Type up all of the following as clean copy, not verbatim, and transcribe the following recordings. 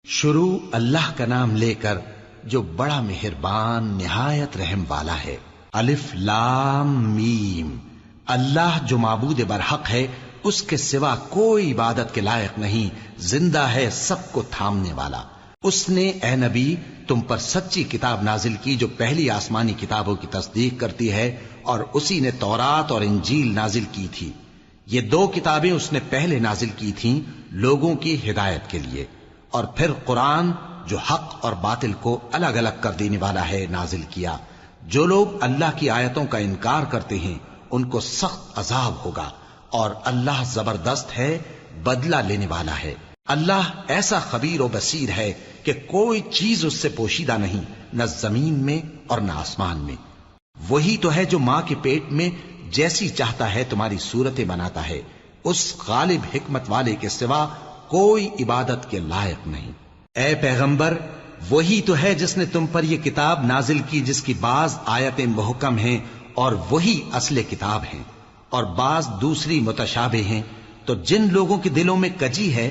شروع اللہ کا نام لے کر جو بڑا مہربان نہایت رحم والا ہے۔ الف لام میم۔ اللہ جو معبود برحق ہے، اس کے سوا کوئی عبادت کے لائق نہیں، زندہ ہے، سب کو تھامنے والا۔ اس نے اے نبی تم پر سچی کتاب نازل کی جو پہلی آسمانی کتابوں کی تصدیق کرتی ہے، اور اسی نے تورات اور انجیل نازل کی تھی۔ یہ دو کتابیں اس نے پہلے نازل کی تھیں لوگوں کی ہدایت کے لیے، اور پھر قرآن جو حق اور باطل کو الگ الگ کر دینے والا ہے نازل کیا۔ جو لوگ اللہ کی آیتوں کا انکار کرتے ہیں ان کو سخت عذاب ہوگا، اور اللہ زبردست ہے، بدلہ لینے والا ہے۔ اللہ ایسا خبیر و بصیر ہے کہ کوئی چیز اس سے پوشیدہ نہیں، نہ زمین میں اور نہ آسمان میں۔ وہی تو ہے جو ماں کے پیٹ میں جیسی چاہتا ہے تمہاری صورتیں بناتا ہے، اس غالب حکمت والے کے سوا کوئی عبادت کے لائق نہیں۔ اے پیغمبر، وہی تو ہے جس نے تم پر یہ کتاب نازل کی جس کی بعض آیتیں محکم ہیں اور وہی اصل کتاب ہیں، اور بعض دوسری متشابہ ہیں۔ تو جن لوگوں کے دلوں میں کجی ہے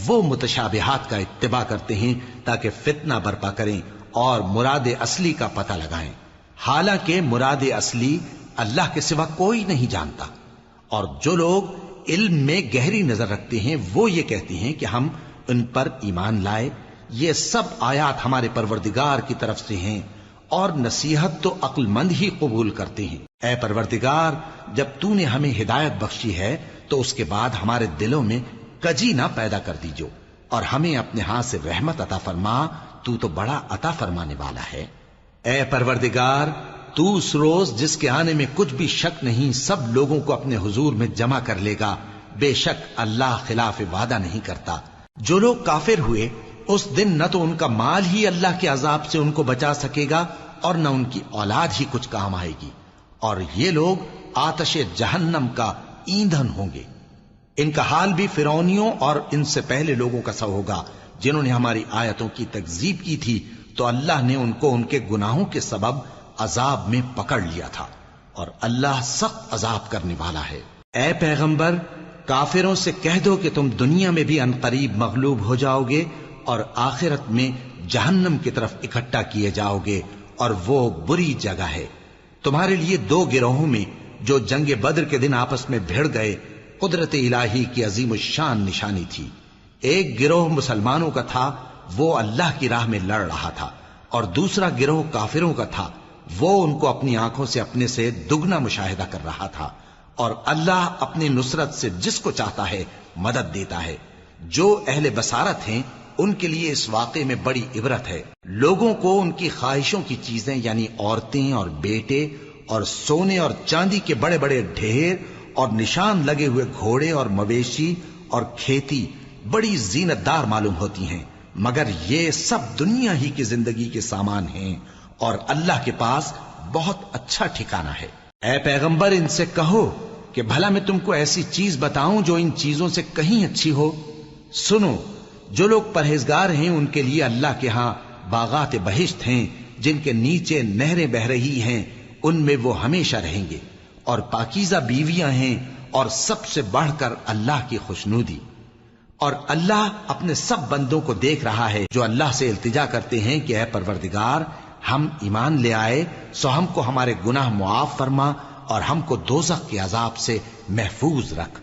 وہ متشابہات کا اتباع کرتے ہیں تاکہ فتنہ برپا کریں اور مراد اصلی کا پتہ لگائیں، حالانکہ مراد اصلی اللہ کے سوا کوئی نہیں جانتا۔ اور جو لوگ علم میں گہری نظر رکھتے ہیں وہ یہ کہتے ہیں کہ ہم ان پر ایمان لائے۔ یہ سب آیات ہمارے پروردگار کی طرف سے ہیں، اور نصیحت تو عقل مند ہی قبول کرتے ہیں۔ اے پروردگار، جب تو نے ہمیں ہدایت بخشی ہے تو اس کے بعد ہمارے دلوں میں کجی نہ پیدا کر دیجو، اور ہمیں اپنے ہاتھ سے رحمت عطا فرما، تو بڑا عطا فرمانے والا ہے۔ اے پروردگار، تو اس روز جس کے آنے میں کچھ بھی شک نہیں سب لوگوں کو اپنے حضور میں جمع کر لے گا، بے شک اللہ خلاف وعدہ نہیں کرتا۔ جو لوگ کافر ہوئے اس دن نہ تو ان کا مال ہی اللہ کے عذاب سے ان کو بچا سکے گا اور نہ ان کی اولاد ہی کچھ کام آئے گی، اور یہ لوگ آتش جہنم کا ایندھن ہوں گے۔ ان کا حال بھی فرعونیوں اور ان سے پہلے لوگوں کا سا ہوگا جنہوں نے ہماری آیتوں کی تکذیب کی تھی، تو اللہ نے ان کو ان کے گناہوں کے سبب عذاب میں پکڑ لیا تھا، اور اللہ سخت عذاب کرنے والا ہے۔ اے پیغمبر، کافروں سے کہہ دو کہ تم دنیا میں بھی عنقریب مغلوب ہو جاؤ گے اور آخرت میں جہنم کی طرف اکٹھا کیے جاؤ گے، اور وہ بری جگہ ہے۔ تمہارے لیے دو گروہوں میں جو جنگ بدر کے دن آپس میں بھڑ گئے قدرت الہی کی عظیم الشان نشانی تھی۔ ایک گروہ مسلمانوں کا تھا، وہ اللہ کی راہ میں لڑ رہا تھا، اور دوسرا گروہ کافروں کا تھا، وہ ان کو اپنی آنکھوں سے اپنے سے دگنا مشاہدہ کر رہا تھا۔ اور اللہ اپنی نصرت سے جس کو چاہتا ہے مدد دیتا ہے۔ جو اہل بصارت ہیں ان کے لیے اس واقعے میں بڑی عبرت ہے۔ لوگوں کو ان کی خواہشوں کی چیزیں یعنی عورتیں اور بیٹے اور سونے اور چاندی کے بڑے بڑے ڈھیر اور نشان لگے ہوئے گھوڑے اور مویشی اور کھیتی بڑی زینت دار معلوم ہوتی ہیں، مگر یہ سب دنیا ہی کی زندگی کے سامان ہیں، اور اللہ کے پاس بہت اچھا ٹھکانہ ہے۔ اے پیغمبر، ان سے کہو کہ بھلا میں تم کو ایسی چیز بتاؤں جو ان چیزوں سے کہیں اچھی ہو؟ سنو، جو لوگ پرہیزگار ہیں ان کے لیے اللہ کے ہاں باغات بہشت ہیں جن کے نیچے نہریں بہ رہی ہیں، ان میں وہ ہمیشہ رہیں گے، اور پاکیزہ بیویاں ہیں، اور سب سے بڑھ کر اللہ کی خوشنودی۔ اور اللہ اپنے سب بندوں کو دیکھ رہا ہے جو اللہ سے التجا کرتے ہیں کہ اے پروردگار، ہم ایمان لے آئے سو ہم کو ہمارے گناہ معاف فرما اور ہم کو دوزخ کے عذاب سے محفوظ رکھ۔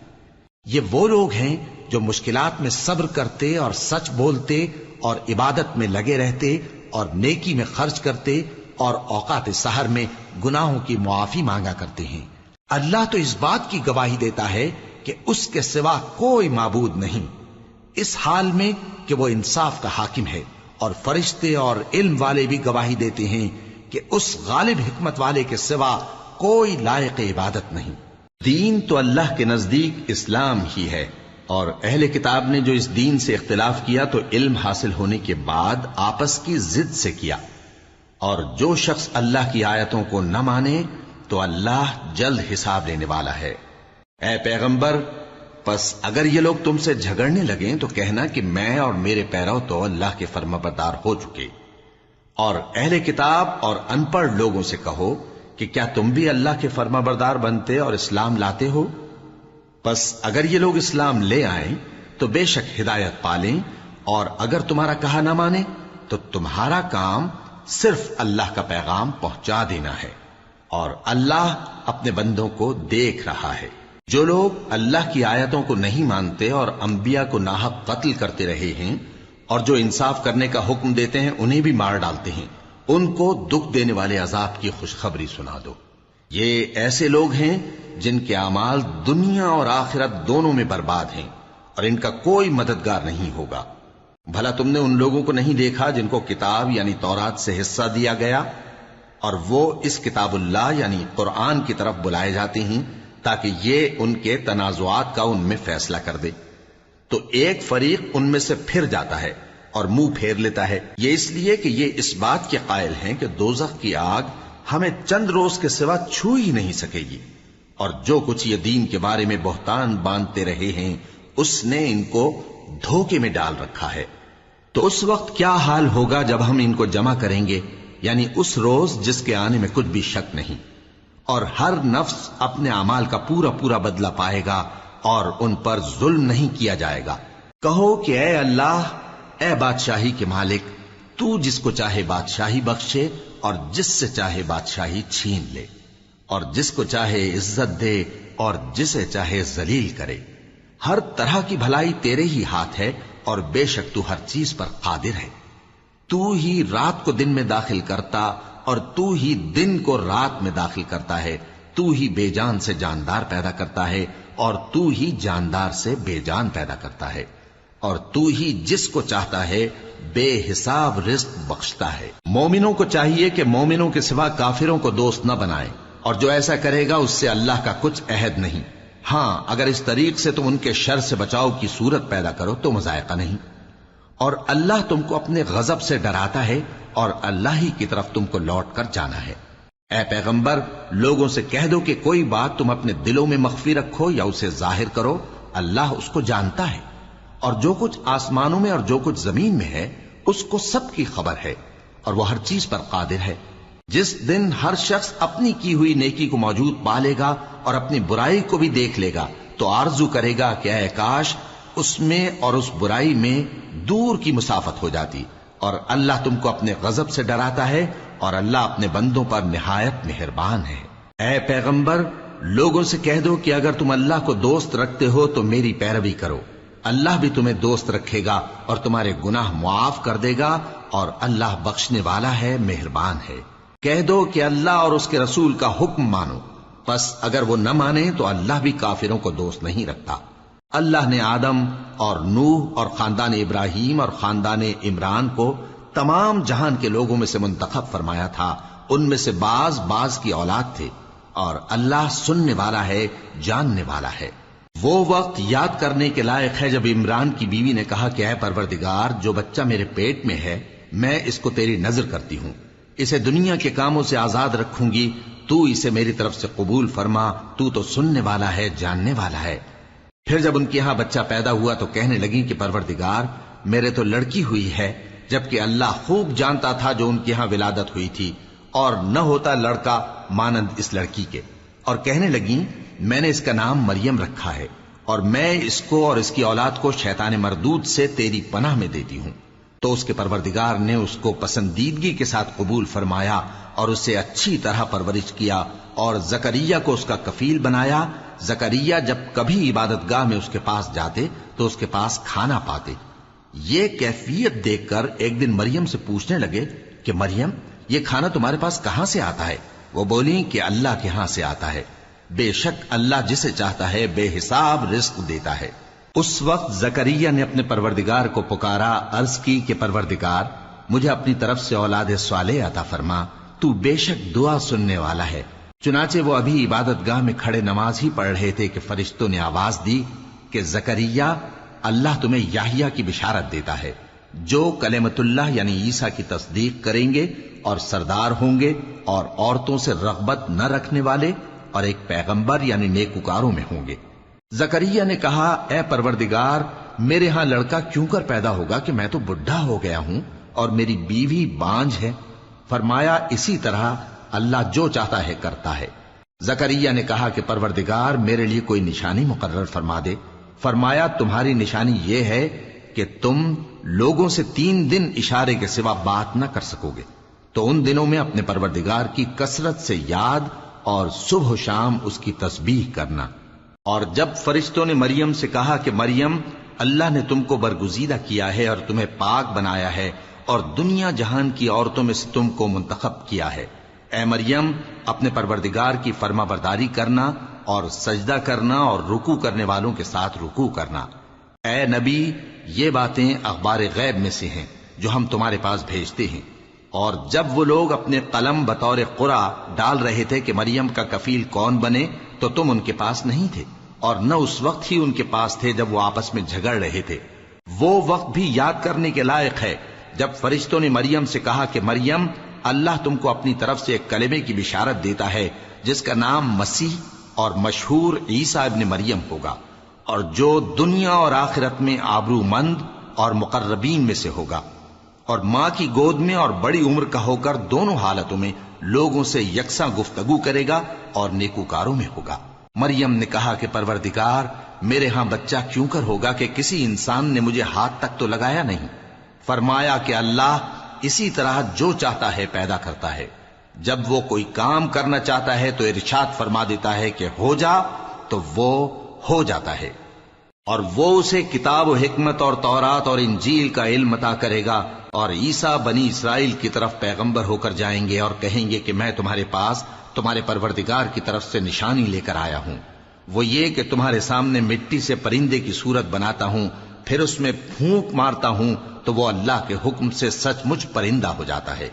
یہ وہ لوگ ہیں جو مشکلات میں صبر کرتے اور سچ بولتے اور عبادت میں لگے رہتے اور نیکی میں خرچ کرتے اور اوقات سحر میں گناہوں کی معافی مانگا کرتے ہیں۔ اللہ تو اس بات کی گواہی دیتا ہے کہ اس کے سوا کوئی معبود نہیں، اس حال میں کہ وہ انصاف کا حاکم ہے، اور فرشتے اور علم والے بھی گواہی دیتے ہیں کہ اس غالب حکمت والے کے سوا کوئی لائق عبادت نہیں۔ دین تو اللہ کے نزدیک اسلام ہی ہے، اور اہل کتاب نے جو اس دین سے اختلاف کیا تو علم حاصل ہونے کے بعد آپس کی ضد سے کیا، اور جو شخص اللہ کی آیتوں کو نہ مانے تو اللہ جلد حساب لینے والا ہے۔ اے پیغمبر، پس اگر یہ لوگ تم سے جھگڑنے لگیں تو کہنا کہ میں اور میرے پیرو تو اللہ کے فرمانبردار ہو چکے، اور اہل کتاب اور ان پڑھ لوگوں سے کہو کہ کیا تم بھی اللہ کے فرمانبردار بنتے اور اسلام لاتے ہو؟ پس اگر یہ لوگ اسلام لے آئیں تو بے شک ہدایت پالیں، اور اگر تمہارا کہا نہ مانے تو تمہارا کام صرف اللہ کا پیغام پہنچا دینا ہے، اور اللہ اپنے بندوں کو دیکھ رہا ہے۔ جو لوگ اللہ کی آیتوں کو نہیں مانتے اور انبیاء کو ناحق قتل کرتے رہے ہیں اور جو انصاف کرنے کا حکم دیتے ہیں انہیں بھی مار ڈالتے ہیں، ان کو دکھ دینے والے عذاب کی خوشخبری سنا دو۔ یہ ایسے لوگ ہیں جن کے اعمال دنیا اور آخرت دونوں میں برباد ہیں، اور ان کا کوئی مددگار نہیں ہوگا۔ بھلا تم نے ان لوگوں کو نہیں دیکھا جن کو کتاب یعنی تورات سے حصہ دیا گیا، اور وہ اس کتاب اللہ یعنی قرآن کی طرف بلائے جاتے ہیں تاکہ یہ ان کے تنازعات کا ان میں فیصلہ کر دے، تو ایک فریق ان میں سے پھر جاتا ہے اور منہ پھیر لیتا ہے، یہ اس لیے کہ یہ اس بات کے قائل ہیں کہ دوزخ کی آگ ہمیں چند روز کے سوا چھو ہی نہیں سکے گی، اور جو کچھ یہ دین کے بارے میں بہتان باندھتے رہے ہیں اس نے ان کو دھوکے میں ڈال رکھا ہے۔ تو اس وقت کیا حال ہوگا جب ہم ان کو جمع کریں گے، یعنی اس روز جس کے آنے میں کچھ بھی شک نہیں، اور ہر نفس اپنے اعمال کا پورا پورا بدلہ پائے گا اور ان پر ظلم نہیں کیا جائے گا۔ کہو کہ اے اللہ، اے بادشاہی کے مالک، تو جس کو چاہے بادشاہی بخشے اور جس سے چاہے بادشاہی چھین لے، اور جس کو چاہے عزت دے اور جسے چاہے ذلیل کرے۔ ہر طرح کی بھلائی تیرے ہی ہاتھ ہے، اور بے شک تو ہر چیز پر قادر ہے۔ تو ہی رات کو دن میں داخل کرتا اور تو ہی دن کو رات میں داخل کرتا ہے، تو ہی بے جان سے جاندار پیدا کرتا ہے اور تو ہی جاندار سے بے جان پیدا کرتا ہے، اور تو ہی جس کو چاہتا ہے بے حساب رزق بخشتا ہے۔ مومنوں کو چاہیے کہ مومنوں کے سوا کافروں کو دوست نہ بنائیں، اور جو ایسا کرے گا اس سے اللہ کا کچھ عہد نہیں۔ ہاں، اگر اس طریق سے تم ان کے شر سے بچاؤ کی صورت پیدا کرو تو مذائقہ نہیں، اور اللہ تم کو اپنے غضب سے ڈراتا ہے، اور اللہ ہی کی طرف تم کو لوٹ کر جانا ہے۔ اے پیغمبر، لوگوں سے کہہ دو کہ کوئی بات تم اپنے دلوں میں مخفی رکھو یا اسے ظاہر کرو، اللہ اس کو جانتا ہے، اور جو کچھ آسمانوں میں اور جو کچھ زمین میں ہے اس کو سب کی خبر ہے، اور وہ ہر چیز پر قادر ہے۔ جس دن ہر شخص اپنی کی ہوئی نیکی کو موجود پا لے گا اور اپنی برائی کو بھی دیکھ لے گا تو آرزو کرے گا کہ اے کاش اس میں اور اس برائی میں دور کی مسافت ہو جاتی، اور اللہ تم کو اپنے غضب سے ڈراتا ہے، اور اللہ اپنے بندوں پر نہایت مہربان ہے۔ اے پیغمبر، لوگوں سے کہہ دو کہ اگر تم اللہ کو دوست رکھتے ہو تو میری پیروی کرو، اللہ بھی تمہیں دوست رکھے گا اور تمہارے گناہ معاف کر دے گا، اور اللہ بخشنے والا ہے، مہربان ہے۔ کہہ دو کہ اللہ اور اس کے رسول کا حکم مانو، پس اگر وہ نہ مانے تو اللہ بھی کافروں کو دوست نہیں رکھتا۔ اللہ نے آدم اور نوح اور خاندان ابراہیم اور خاندان عمران کو تمام جہان کے لوگوں میں سے منتخب فرمایا تھا، ان میں سے بعض بعض کی اولاد تھے، اور اللہ سننے والا ہے، جاننے والا ہے۔ وہ وقت یاد کرنے کے لائق ہے جب عمران کی بیوی نے کہا کہ اے پروردگار، جو بچہ میرے پیٹ میں ہے میں اس کو تیری نذر کرتی ہوں، اسے دنیا کے کاموں سے آزاد رکھوں گی، تو اسے میری طرف سے قبول فرما، تو سننے والا ہے، جاننے والا ہے۔ پھر جب ان کے ہاں بچہ پیدا ہوا تو کہنے لگی کہ پروردگار، میرے تو لڑکی ہوئی ہے، جبکہ اللہ خوب جانتا تھا جو ان کے ہاں ولادت ہوئی تھی، اور نہ ہوتا لڑکا مانند اس لڑکی کے، اور کہنے لگی میں نے اس کا نام مریم رکھا ہے، اور میں اس کو اور اس کی اولاد کو شیطان مردود سے تیری پناہ میں دیتی ہوں۔ تو اس کے پروردگار نے اس کو پسندیدگی کے ساتھ قبول فرمایا اور اسے اچھی طرح پرورش کیا، اور زکریا کو اس کا کفیل بنایا۔ زکریا جب کبھی عبادت گاہ میں اس کے پاس جاتے تو اس کے پاس کھانا پاتے۔ یہ کیفیت دیکھ کر ایک دن مریم سے پوچھنے لگے کہ مریم، یہ کھانا تمہارے پاس کہاں سے آتا ہے؟ وہ بولی کہ اللہ کے ہاں سے آتا ہے، بے شک اللہ جسے چاہتا ہے بے حساب رزق دیتا ہے۔ اس وقت زکریا نے اپنے پروردگار کو پکارا، عرض کی کہ پروردگار، مجھے اپنی طرف سے اولاد صالح عطا فرما، تو بے شک دعا سننے والا ہے۔ چنانچہ وہ ابھی عبادت گاہ میں کھڑے نماز ہی پڑھ رہے تھے کہ فرشتوں نے آواز دی کہ زکریا، اللہ تمہیں یحییٰ کی بشارت دیتا ہے، جو کلمۃ اللہ یعنی عیسیٰ کی تصدیق کریں گے اور سردار ہوں گے، اور عورتوں سے رغبت نہ رکھنے والے، اور ایک پیغمبر یعنی نیکوکاروں میں ہوں گے۔ زکریا نے کہا، اے پروردگار، میرے ہاں لڑکا کیوں کر پیدا ہوگا کہ میں تو بڈھا ہو گیا ہوں اور میری بیوی بانجھ ہے؟ فرمایا، اسی طرح اللہ جو چاہتا ہے کرتا ہے۔ زکریا نے کہا کہ پروردگار، میرے لیے کوئی نشانی مقرر فرما دے۔ فرمایا، تمہاری نشانی یہ ہے کہ تم لوگوں سے 3 دن اشارے کے سوا بات نہ کر سکو گے، تو ان دنوں میں اپنے پروردگار کی کثرت سے یاد اور صبح و شام اس کی تسبیح کرنا۔ اور جب فرشتوں نے مریم سے کہا کہ مریم، اللہ نے تم کو برگزیدہ کیا ہے اور تمہیں پاک بنایا ہے اور دنیا جہان کی عورتوں میں سے تم کو منتخب کیا ہے، اے مریم اپنے پروردگار کی فرما برداری کرنا اور سجدہ کرنا اور رکوع کرنے والوں کے ساتھ رکوع کرنا۔ اے نبی، یہ باتیں اخبار غیب میں سے ہیں جو ہم تمہارے پاس بھیجتے ہیں۔ اور جب وہ لوگ اپنے قلم بطور قرعہ ڈال رہے تھے کہ مریم کا کفیل کون بنے، تو تم ان کے پاس نہیں تھے، اور نہ اس وقت ہی ان کے پاس تھے جب وہ آپس میں جھگڑ رہے تھے۔ وہ وقت بھی یاد کرنے کے لائق ہے جب فرشتوں نے مریم سے کہا کہ مریم، اللہ تم کو اپنی طرف سے ایک کلمے کی بشارت دیتا ہے جس کا نام مسیح اور مشہور عیسیٰ ابن مریم ہوگا، اور جو دنیا اور آخرت میں آبرو مند اور مقربین میں سے ہوگا، اور ماں کی گود میں اور بڑی عمر کا ہو کر دونوں حالتوں میں لوگوں سے یکساں گفتگو کرے گا اور نیکوکاروں میں ہوگا۔ مریم نے کہا کہ پروردگار، میرے ہاں بچہ کیوں کر ہوگا کہ کسی انسان نے مجھے ہاتھ تک تو لگایا نہیں۔ فرمایا کہ اللہ اسی طرح جو چاہتا ہے پیدا کرتا ہے، جب وہ کوئی کام کرنا چاہتا ہے تو ارشاد فرما دیتا ہے کہ ہو جا، تو وہ ہو جاتا ہے۔ اور وہ اسے کتاب و حکمت اور تورات اور انجیل کا علم عطا کرے گا، اور عیسیٰ بنی اسرائیل کی طرف پیغمبر ہو کر جائیں گے اور کہیں گے کہ میں تمہارے پاس تمہارے پروردگار کی طرف سے نشانی لے کر آیا ہوں، وہ یہ کہ تمہارے سامنے مٹی سے پرندے کی صورت بناتا ہوں، پھر اس میں پھونک مارتا ہوں تو وہ اللہ کے حکم سے سچ مچ پرندہ ہو جاتا ہے،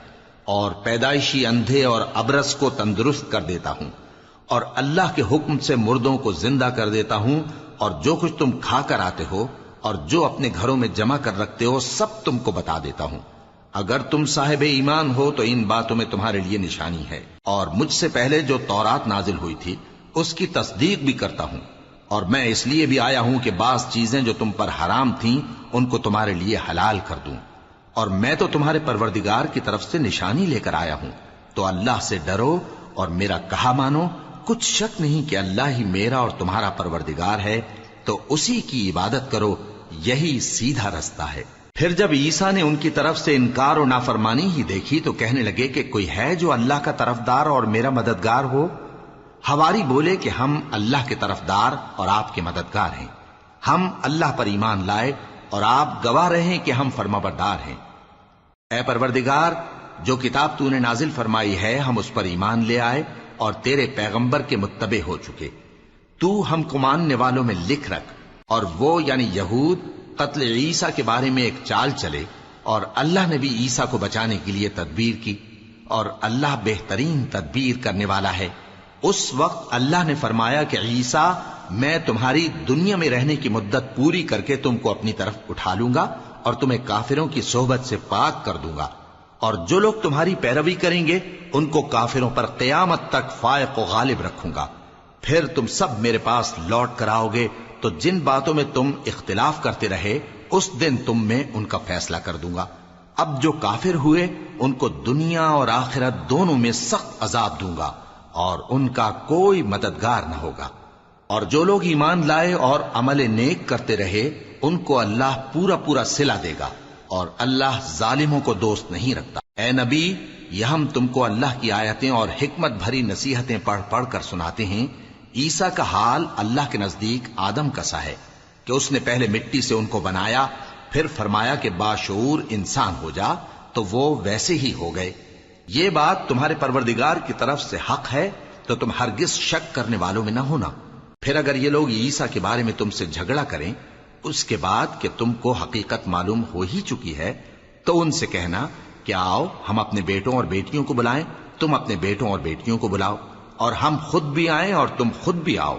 اور پیدائشی اندھے اور ابرص کو تندرست کر دیتا ہوں، اور اللہ کے حکم سے مردوں کو زندہ کر دیتا ہوں، اور جو کچھ تم کھا کر آتے ہو اور جو اپنے گھروں میں جمع کر رکھتے ہو سب تم کو بتا دیتا ہوں۔ اگر تم صاحب ایمان ہو تو ان باتوں میں تمہارے لیے نشانی ہے، اور مجھ سے پہلے جو تورات نازل ہوئی تھی اس کی تصدیق بھی کرتا ہوں، اور میں اس لیے بھی آیا ہوں کہ بعض چیزیں جو تم پر حرام تھیں ان کو تمہارے لیے حلال کر دوں، اور میں تو تمہارے پروردگار کی طرف سے نشانی لے کر آیا ہوں۔ تو اللہ سے ڈرو اور میرا کہا مانو، کچھ شک نہیں کہ اللہ ہی میرا اور تمہارا پروردگار ہے، تو اسی کی عبادت کرو، یہی سیدھا رستہ ہے۔ پھر جب عیسیٰ نے ان کی طرف سے انکار و نافرمانی ہی دیکھی تو کہنے لگے کہ کوئی ہے جو اللہ کا طرفدار اور میرا مددگار ہو؟ حواری بولے کہ ہم اللہ کے طرفدار اور آپ کے مددگار ہیں، ہم اللہ پر ایمان لائے اور آپ گواہ رہے کہ ہم فرما بردار ہیں۔ اے پروردگار، جو کتاب تو نے نازل فرمائی ہے ہم اس پر ایمان لے آئے اور تیرے پیغمبر کے متبع ہو چکے، تو ہم کو ماننے والوں میں لکھ رکھ۔ اور وہ یعنی یہود قتل عیسیٰ کے بارے میں ایک چال چلے، اور اللہ نے بھی عیسیٰ کو بچانے کے لیے تدبیر کی، اور اللہ بہترین تدبیر کرنے والا ہے۔ اس وقت اللہ نے فرمایا کہ عیسیٰ، میں تمہاری دنیا میں رہنے کی مدت پوری کر کے تم کو اپنی طرف اٹھا لوں گا اور تمہیں کافروں کی صحبت سے پاک کر دوں گا، اور جو لوگ تمہاری پیروی کریں گے ان کو کافروں پر قیامت تک فائق و غالب رکھوں گا۔ پھر تم سب میرے پاس لوٹ کر آؤ گے تو جن باتوں میں تم اختلاف کرتے رہے اس دن تم میں ان کا فیصلہ کر دوں گا۔ اب جو کافر ہوئے ان کو دنیا اور آخرت دونوں میں سخت عذاب دوں گا، اور ان کا کوئی مددگار نہ ہوگا۔ اور جو لوگ ایمان لائے اور عمل نیک کرتے رہے ان کو اللہ پورا پورا صلہ دے گا، اور اللہ ظالموں کو دوست نہیں رکھتا۔ اے نبی، یہ ہم تم کو اللہ کی آیتیں اور حکمت بھری نصیحتیں پڑھ پڑھ کر سناتے ہیں۔ عیسیٰ کا حال اللہ کے نزدیک آدم کا سا ہے کہ اس نے پہلے مٹی سے ان کو بنایا، پھر فرمایا کہ باشعور انسان ہو جا، تو وہ ویسے ہی ہو گئے۔ یہ بات تمہارے پروردگار کی طرف سے حق ہے، تو تم ہرگز شک کرنے والوں میں نہ ہونا۔ پھر اگر یہ لوگ عیسیٰ کے بارے میں تم سے جھگڑا کریں اس کے بعد کہ تم کو حقیقت معلوم ہو ہی چکی ہے، تو ان سے کہنا کہ آؤ ہم اپنے بیٹوں اور بیٹیوں کو بلائیں، تم اپنے بیٹوں اور بیٹیوں کو بلاؤ، اور ہم خود بھی آئیں اور تم خود بھی آؤ،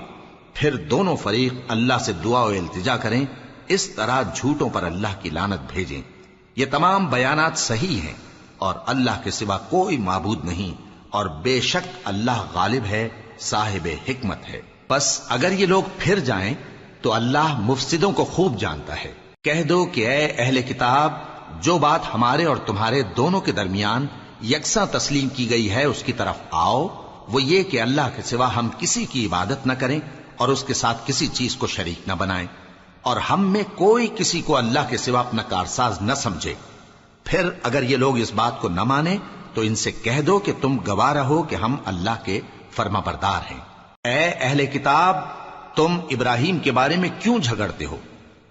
پھر دونوں فریق اللہ سے دعا و التجا کریں، اس طرح جھوٹوں پر اللہ کی لعنت بھیجیں۔ یہ تمام بیانات صحیح ہیں، اور اللہ کے سوا کوئی معبود نہیں، اور بے شک اللہ غالب ہے، صاحب حکمت ہے۔ بس اگر یہ لوگ پھر جائیں تو اللہ مفسدوں کو خوب جانتا ہے۔ کہہ دو کہ اے اہل کتاب، جو بات ہمارے اور تمہارے دونوں کے درمیان یکساں تسلیم کی گئی ہے اس کی طرف آؤ، وہ یہ کہ اللہ کے سوا ہم کسی کی عبادت نہ کریں اور اس کے ساتھ کسی چیز کو شریک نہ بنائیں۔ اور ہم میں کوئی کسی کو اللہ کے سوا اپنا کارساز نہ سمجھے۔ پھر اگر یہ لوگ اس بات کو نہ مانے تو ان سے کہہ دو کہ تم گواہ رہو کہ ہم اللہ کے فرما بردار ہیں۔ اے اہل کتاب، تم ابراہیم کے بارے میں کیوں جھگڑتے ہو؟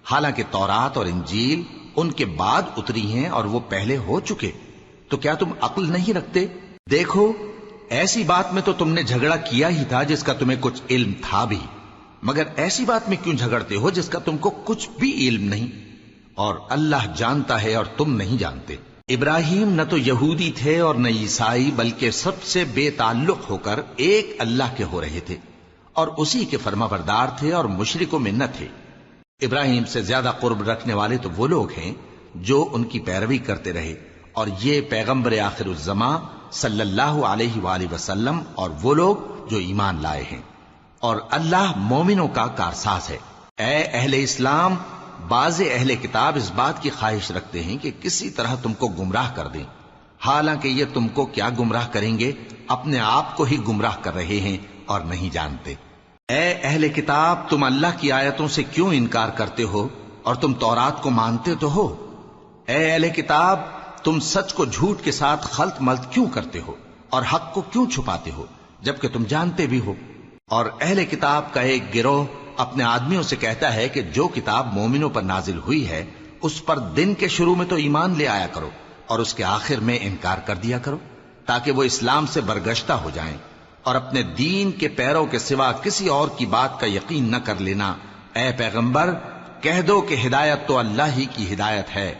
حالانکہ تورات اور انجیل ان کے بعد اتری ہیں اور وہ پہلے ہو چکے، تو کیا تم عقل نہیں رکھتے؟ دیکھو، ایسی بات میں تو تم نے جھگڑا کیا ہی تھا جس کا تمہیں کچھ علم تھا بھی، مگر ایسی بات میں کیوں جھگڑتے ہو جس کا تم کو کچھ بھی علم نہیں؟ اور اللہ جانتا ہے اور تم نہیں جانتے۔ ابراہیم نہ تو یہودی تھے اور نہ عیسائی، بلکہ سب سے بے تعلق ہو کر ایک اللہ کے ہو رہے تھے اور اسی کے فرما بردار تھے اور مشرکوں میں نہ تھے۔ ابراہیم سے زیادہ قرب رکھنے والے تو وہ لوگ ہیں جو ان کی پیروی کرتے رہے، اور یہ پیغمبر آخر الزماں صلی اللہ علیہ وآلہ وسلم اور وہ لوگ جو ایمان لائے ہیں، اور اللہ مومنوں کا کارساز ہے۔ اے اہل اسلام، بعض اہل کتاب اس بات کی خواہش رکھتے ہیں کہ کسی طرح تم کو گمراہ کر دیں، حالانکہ یہ تم کو کیا گمراہ کریں گے، اپنے آپ کو ہی گمراہ کر رہے ہیں اور نہیں جانتے۔ اے اہل کتاب، تم اللہ کی آیتوں سے کیوں انکار کرتے ہو اور تم تورات کو مانتے تو ہو؟ اے اہل کتاب، تم سچ کو جھوٹ کے ساتھ خلط ملط کیوں کرتے ہو اور حق کو کیوں چھپاتے ہو جبکہ تم جانتے بھی ہو؟ اور اہل کتاب کا ایک گروہ اپنے آدمیوں سے کہتا ہے کہ جو کتاب مومنوں پر نازل ہوئی ہے اس پر دن کے شروع میں تو ایمان لے آیا کرو اور اس کے آخر میں انکار کر دیا کرو، تاکہ وہ اسلام سے برگشتہ ہو جائیں، اور اپنے دین کے پیروں کے سوا کسی اور کی بات کا یقین نہ کر لینا۔ اے پیغمبر، کہہ دو کہ ہدایت تو اللہ ہی کی ہدایت ہے۔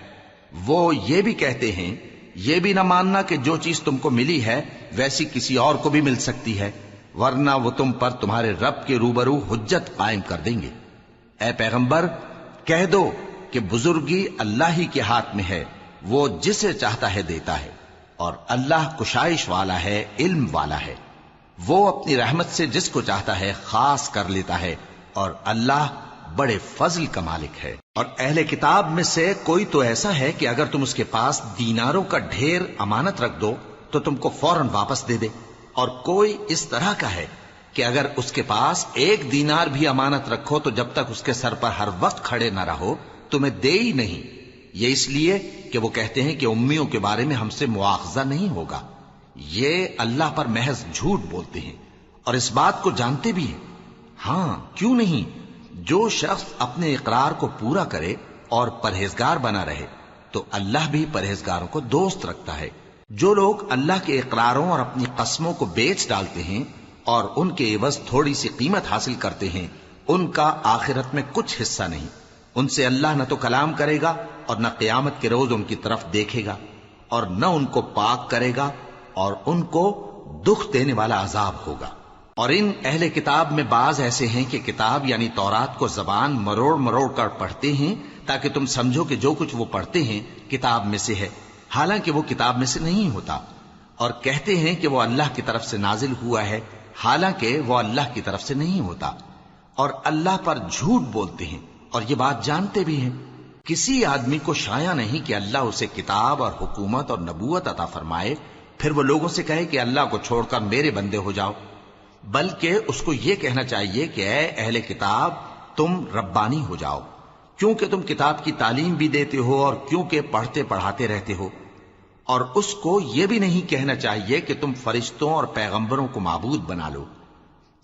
وہ یہ بھی کہتے ہیں، یہ بھی نہ ماننا کہ جو چیز تم کو ملی ہے ویسی کسی اور کو بھی مل سکتی ہے، ورنہ وہ تم پر تمہارے رب کے روبرو حجت قائم کر دیں گے۔ اے پیغمبر، کہہ دو کہ بزرگی اللہ ہی کے ہاتھ میں ہے، وہ جسے چاہتا ہے دیتا ہے، اور اللہ کشائش والا ہے، علم والا ہے۔ وہ اپنی رحمت سے جس کو چاہتا ہے خاص کر لیتا ہے، اور اللہ بڑے فضل کا مالک ہے۔ اور اہل کتاب میں سے کوئی تو ایسا ہے کہ اگر تم اس کے پاس دیناروں کا ڈھیر امانت رکھ دو تو تم کو فوراً واپس دے دے، اور کوئی اس طرح کا ہے کہ اگر اس کے پاس 1 دینار بھی امانت رکھو تو جب تک اس کے سر پر ہر وقت کھڑے نہ رہو تمہیں دے ہی نہیں۔ یہ اس لیے کہ وہ کہتے ہیں کہ امیوں کے بارے میں ہم سے مواخذہ نہیں ہوگا۔ یہ اللہ پر محض جھوٹ بولتے ہیں اور اس بات کو جانتے بھی ہیں۔ ہاں، کیوں نہیں، جو شخص اپنے اقرار کو پورا کرے اور پرہیزگار بنا رہے تو اللہ بھی پرہیزگاروں کو دوست رکھتا ہے۔ جو لوگ اللہ کے اقراروں اور اپنی قسموں کو بیچ ڈالتے ہیں اور ان کے عوض تھوڑی سی قیمت حاصل کرتے ہیں، ان کا آخرت میں کچھ حصہ نہیں۔ ان سے اللہ نہ تو کلام کرے گا اور نہ قیامت کے روز ان کی طرف دیکھے گا، اور نہ ان کو پاک کرے گا، اور ان کو دکھ دینے والا عذاب ہوگا۔ اور ان اہل کتاب میں بعض ایسے ہیں کہ کتاب یعنی تورات کو زبان مروڑ مروڑ کر پڑھتے ہیں تاکہ تم سمجھو کہ جو کچھ وہ پڑھتے ہیں کتاب میں سے ہے، حالانکہ وہ کتاب میں سے نہیں ہوتا، اور کہتے ہیں کہ وہ اللہ کی طرف سے نازل ہوا ہے، حالانکہ وہ اللہ کی طرف سے نہیں ہوتا، اور اللہ پر جھوٹ بولتے ہیں اور یہ بات جانتے بھی ہیں۔ کسی آدمی کو شایع نہیں کہ اللہ اسے کتاب اور حکومت اور نبوت عطا فرمائے پھر وہ لوگوں سے کہے کہ اللہ کو چھوڑ کر میرے بندے ہو جاؤ، بلکہ اس کو یہ کہنا چاہیے کہ اے اہل کتاب، تم ربانی ہو جاؤ، کیونکہ تم کتاب کی تعلیم بھی دیتے ہو اور کیونکہ پڑھتے پڑھاتے رہتے ہو۔ اور اس کو یہ بھی نہیں کہنا چاہیے کہ تم فرشتوں اور پیغمبروں کو معبود بنا لو۔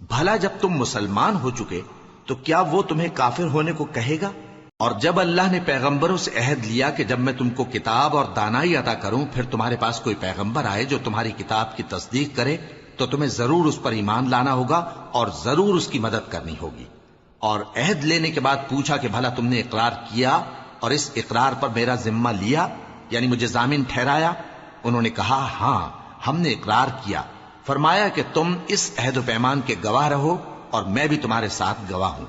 بھلا جب تم مسلمان ہو چکے تو کیا وہ تمہیں کافر ہونے کو کہے گا؟ اور جب اللہ نے پیغمبروں سے عہد لیا کہ جب میں تم کو کتاب اور دانائی عطا کروں پھر تمہارے پاس کوئی پیغمبر آئے جو تمہاری کتاب کی تصدیق کرے تو تمہیں ضرور اس پر ایمان لانا ہوگا اور ضرور اس کی مدد کرنی ہوگی۔ اور عہد لینے کے بعد پوچھا کہ بھلا تم نے اقرار کیا اور اس اقرار پر میرا ذمہ لیا، یعنی مجھے ضامن ٹھہرایا؟ انہوں نے کہا ہاں، ہم نے اقرار کیا۔ فرمایا کہ تم اس عہد و پیمان کے گواہ رہو اور میں بھی تمہارے ساتھ گواہ ہوں۔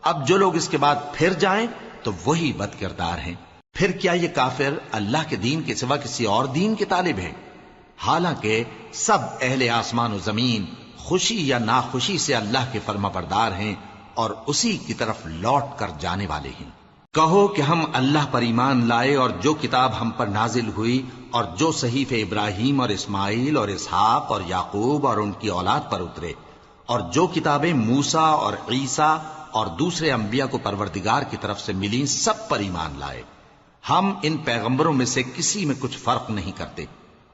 اب جو لوگ اس کے بعد پھر جائیں تو وہی بد کردار ہیں۔ پھر کیا یہ کافر اللہ کے دین کے سوا کسی اور دین کے طالب ہیں؟ حالانکہ سب اہل آسمان و زمین خوشی یا ناخوشی سے اللہ کے فرما بردار ہیں اور اسی کی طرف لوٹ کر جانے والے ہیں۔ کہو کہ ہم اللہ پر ایمان لائے اور جو کتاب ہم پر نازل ہوئی اور جو صحیفے ابراہیم اور اسماعیل اور اسحاق اور یعقوب اور ان کی اولاد پر اترے، اور جو کتابیں موسیٰ اور عیسیٰ اور دوسرے انبیاء کو پروردگار کی طرف سے ملی سب پر ایمان لائے۔ ہم ان پیغمبروں میں سے کسی میں کچھ فرق نہیں کرتے،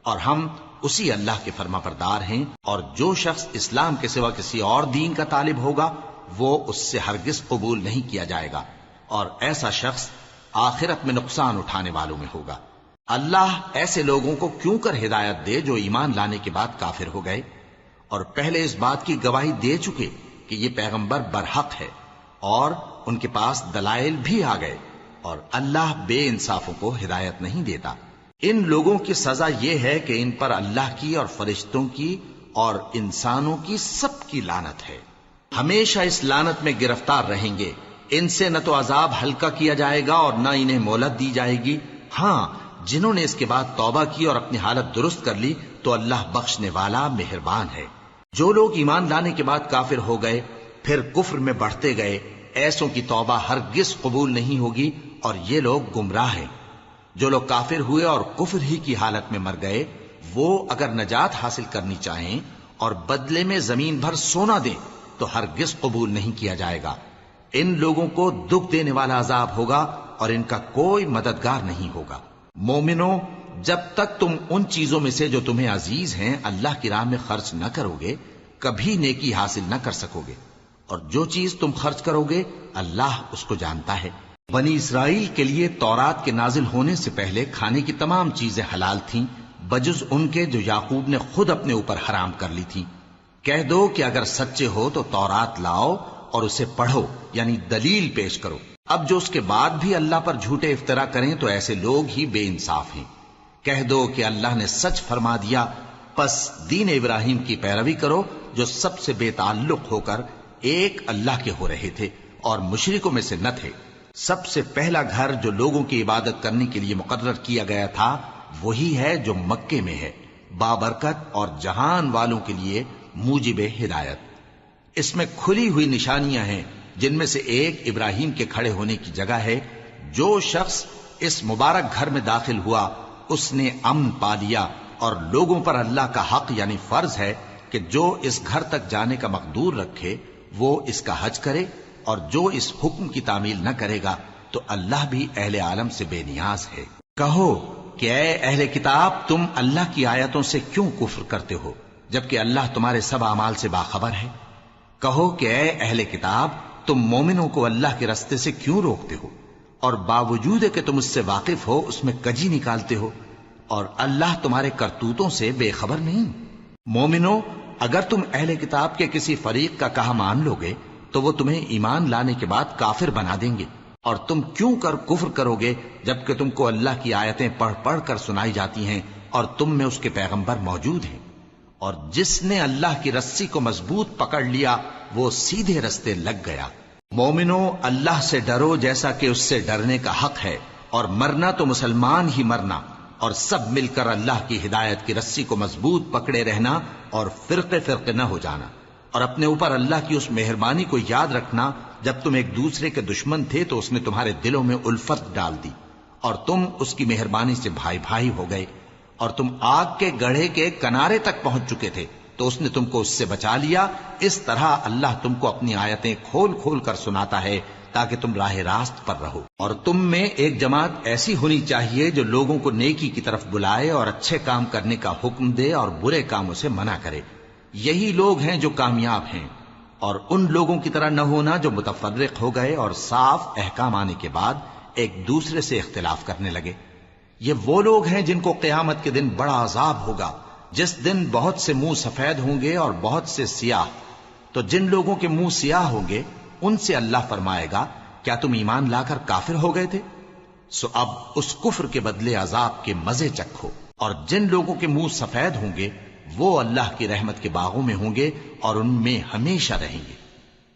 اور ہم اسی اللہ کے فرما بردار ہیں، اور جو شخص اسلام کے سوا کسی اور دین کا طالب ہوگا وہ اس سے ہرگز قبول نہیں کیا جائے گا، اور ایسا شخص آخرت میں نقصان اٹھانے والوں میں ہوگا۔ اللہ ایسے لوگوں کو کیوں کر ہدایت دے جو ایمان لانے کے بعد کافر ہو گئے اور پہلے اس بات کی گواہی دے چکے کہ یہ پیغمبر برحق ہے اور ان کے پاس دلائل بھی آ گئے، اور اللہ بے انصافوں کو ہدایت نہیں دیتا۔ ان لوگوں کی سزا یہ ہے کہ ان پر اللہ کی اور فرشتوں کی اور انسانوں کی سب کی لعنت ہے، ہمیشہ اس لعنت میں گرفتار رہیں گے۔ ان سے نہ تو عذاب ہلکا کیا جائے گا اور نہ انہیں مہلت دی جائے گی۔ ہاں، جنہوں نے اس کے بعد توبہ کی اور اپنی حالت درست کر لی تو اللہ بخشنے والا مہربان ہے۔ جو لوگ ایمان لانے کے بعد کافر ہو گئے پھر کفر میں بڑھتے گئے، ایسوں کی توبہ ہرگز قبول نہیں ہوگی، اور یہ لوگ گمراہ ہیں۔ جو لوگ کافر ہوئے اور کفر ہی کی حالت میں مر گئے، وہ اگر نجات حاصل کرنی چاہیں اور بدلے میں زمین بھر سونا دیں تو ہرگز قبول نہیں کیا جائے گا۔ ان لوگوں کو دکھ دینے والا عذاب ہوگا اور ان کا کوئی مددگار نہیں ہوگا۔ مومنو، جب تک تم ان چیزوں میں سے جو تمہیں عزیز ہیں اللہ کی راہ میں خرچ نہ کرو گے کبھی نیکی حاصل نہ کر سکو گے، اور جو چیز تم خرچ کرو گے اللہ اس کو جانتا ہے۔ بنی اسرائیل کے لیے تورات کے نازل ہونے سے پہلے کھانے کی تمام چیزیں حلال تھیں بجز ان کے جو یعقوب نے خود اپنے اوپر حرام کر لی تھی۔ کہہ دو کہ اگر سچے ہو تو تورات لاؤ اور اسے پڑھو، یعنی دلیل پیش کرو۔ اب جو اس کے بعد بھی اللہ پر جھوٹے افطرا کریں تو ایسے لوگ ہی بے انصاف ہیں۔ کہہ دو کہ اللہ نے سچ فرما دیا، پس دین ابراہیم کی پیروی کرو جو سب سے بے تعلق ہو کر ایک اللہ کے ہو رہے تھے اور مشرکوں میں سے نہ تھے۔ سب سے پہلا گھر جو لوگوں کی عبادت کرنے کے لیے مقرر کیا گیا تھا وہی ہے جو مکے میں ہے، بابرکت اور جہان والوں کے لیے موجب ہدایت۔ اس میں کھلی ہوئی نشانیاں ہیں، جن میں سے ایک ابراہیم کے کھڑے ہونے کی جگہ ہے۔ جو شخص اس مبارک گھر میں داخل ہوا اس نے امن پا لیا، اور لوگوں پر اللہ کا حق یعنی فرض ہے کہ جو اس گھر تک جانے کا مقدور رکھے وہ اس کا حج کرے، اور جو اس حکم کی تعمیل نہ کرے گا تو اللہ بھی اہل عالم سے بے نیاز ہے۔ کہو کہ اے اہل کتاب، تم اللہ کی آیتوں سے کیوں کفر کرتے ہو جبکہ اللہ تمہارے سب اعمال سے باخبر ہے؟ کہو کہ اے اہل کتاب، تم مومنوں کو اللہ کے رستے سے کیوں روکتے ہو، اور باوجود کہ تم اس سے واقف ہو اس میں کجی نکالتے ہو، اور اللہ تمہارے کرتوتوں سے بے خبر نہیں؟ مومنو، اگر تم اہل کتاب کے کسی فریق کا کہا مان لو گے تو وہ تمہیں ایمان لانے کے بعد کافر بنا دیں گے، اور تم کیوں کر کفر کرو گے جبکہ تم کو اللہ کی آیتیں پڑھ پڑھ کر سنائی جاتی ہیں اور تم میں اس کے پیغمبر موجود ہیں؟ اور جس نے اللہ کی رسی کو مضبوط پکڑ لیا وہ سیدھے رستے لگ گیا۔ مومنو، اللہ سے ڈرو جیسا کہ اس سے ڈرنے کا حق ہے، اور مرنا تو مسلمان ہی مرنا، اور سب مل کر اللہ کی ہدایت کی رسی کو مضبوط پکڑے رہنا اور فرقے فرقے نہ ہو جانا، اور اپنے اوپر اللہ کی اس مہربانی کو یاد رکھنا جب تم ایک دوسرے کے دشمن تھے تو اس نے تمہارے دلوں میں الفت ڈال دی اور تم اس کی مہربانی سے بھائی بھائی ہو گئے، اور تم آگ کے گڑھے کے کنارے تک پہنچ چکے تھے تو اس نے تم کو اس سے بچا لیا۔ اس طرح اللہ تم کو اپنی آیتیں کھول کھول کر سناتا ہے تاکہ تم راہ راست پر رہو۔ اور تم میں ایک جماعت ایسی ہونی چاہیے جو لوگوں کو نیکی کی طرف بلائے اور اچھے کام کرنے کا حکم دے اور برے کاموں سے منع کرے۔ یہی لوگ ہیں جو کامیاب ہیں، اور ان لوگوں کی طرح نہ ہونا جو متفرق ہو گئے اور صاف احکام آنے کے بعد ایک دوسرے سے اختلاف کرنے لگے۔ یہ وہ لوگ ہیں جن کو قیامت کے دن بڑا عذاب ہوگا، جس دن بہت سے منہ سفید ہوں گے اور بہت سے سیاہ۔ تو جن لوگوں کے منہ سیاہ ہوں گے ان سے اللہ فرمائے گا، کیا تم ایمان لا کر کافر ہو گئے تھے؟ سو اب اس کفر کے بدلے عذاب کے مزے چکھو۔ اور جن لوگوں کے منہ سفید ہوں گے وہ اللہ کی رحمت کے باغوں میں ہوں گے اور ان میں ہمیشہ رہیں گے۔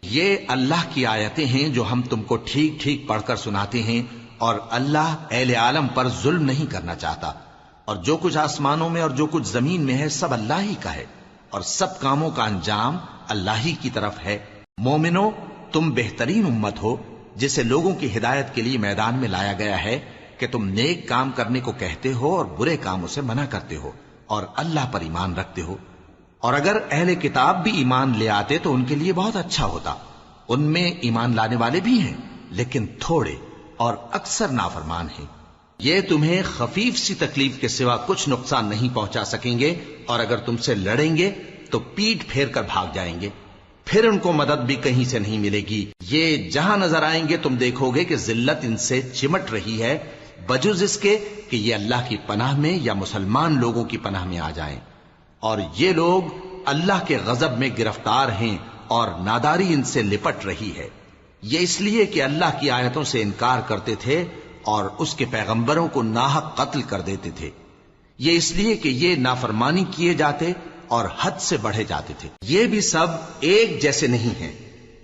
یہ اللہ کی آیتیں ہیں جو ہم تم کو ٹھیک ٹھیک پڑھ کر سناتے ہیں، اور اللہ اہل عالم پر ظلم نہیں کرنا چاہتا، اور جو کچھ آسمانوں میں اور جو کچھ زمین میں ہے سب اللہ ہی کا ہے، اور سب کاموں کا انجام اللہ ہی کی طرف ہے۔ مومنو، تم بہترین امت ہو جسے لوگوں کی ہدایت کے لیے میدان میں لایا گیا ہے کہ تم نیک کام کرنے کو کہتے ہو اور برے کاموں سے منع کرتے ہو اور اللہ پر ایمان رکھتے ہو۔ اور اگر اہل کتاب بھی ایمان لے آتے تو ان کے لیے بہت اچھا ہوتا، ان میں ایمان لانے والے بھی ہیں لیکن تھوڑے اور اکثر نافرمان ہیں۔ یہ تمہیں خفیف سی تکلیف کے سوا کچھ نقصان نہیں پہنچا سکیں گے، اور اگر تم سے لڑیں گے تو پیٹ پھیر کر بھاگ جائیں گے، پھر ان کو مدد بھی کہیں سے نہیں ملے گی۔ یہ جہاں نظر آئیں گے تم دیکھو گے کہ ذلت ان سے چمٹ رہی ہے، بجز اس کے کہ یہ اللہ کی پناہ میں یا مسلمان لوگوں کی پناہ میں آ جائیں، اور یہ لوگ اللہ کے غضب میں گرفتار ہیں اور ناداری ان سے لپٹ رہی ہے۔ یہ اس لیے کہ اللہ کی آیتوں سے انکار کرتے تھے اور اس کے پیغمبروں کو ناحق قتل کر دیتے تھے۔ یہ اس لیے کہ یہ نافرمانی کیے جاتے اور حد سے بڑھے جاتے تھے۔ یہ بھی سب ایک جیسے نہیں ہیں۔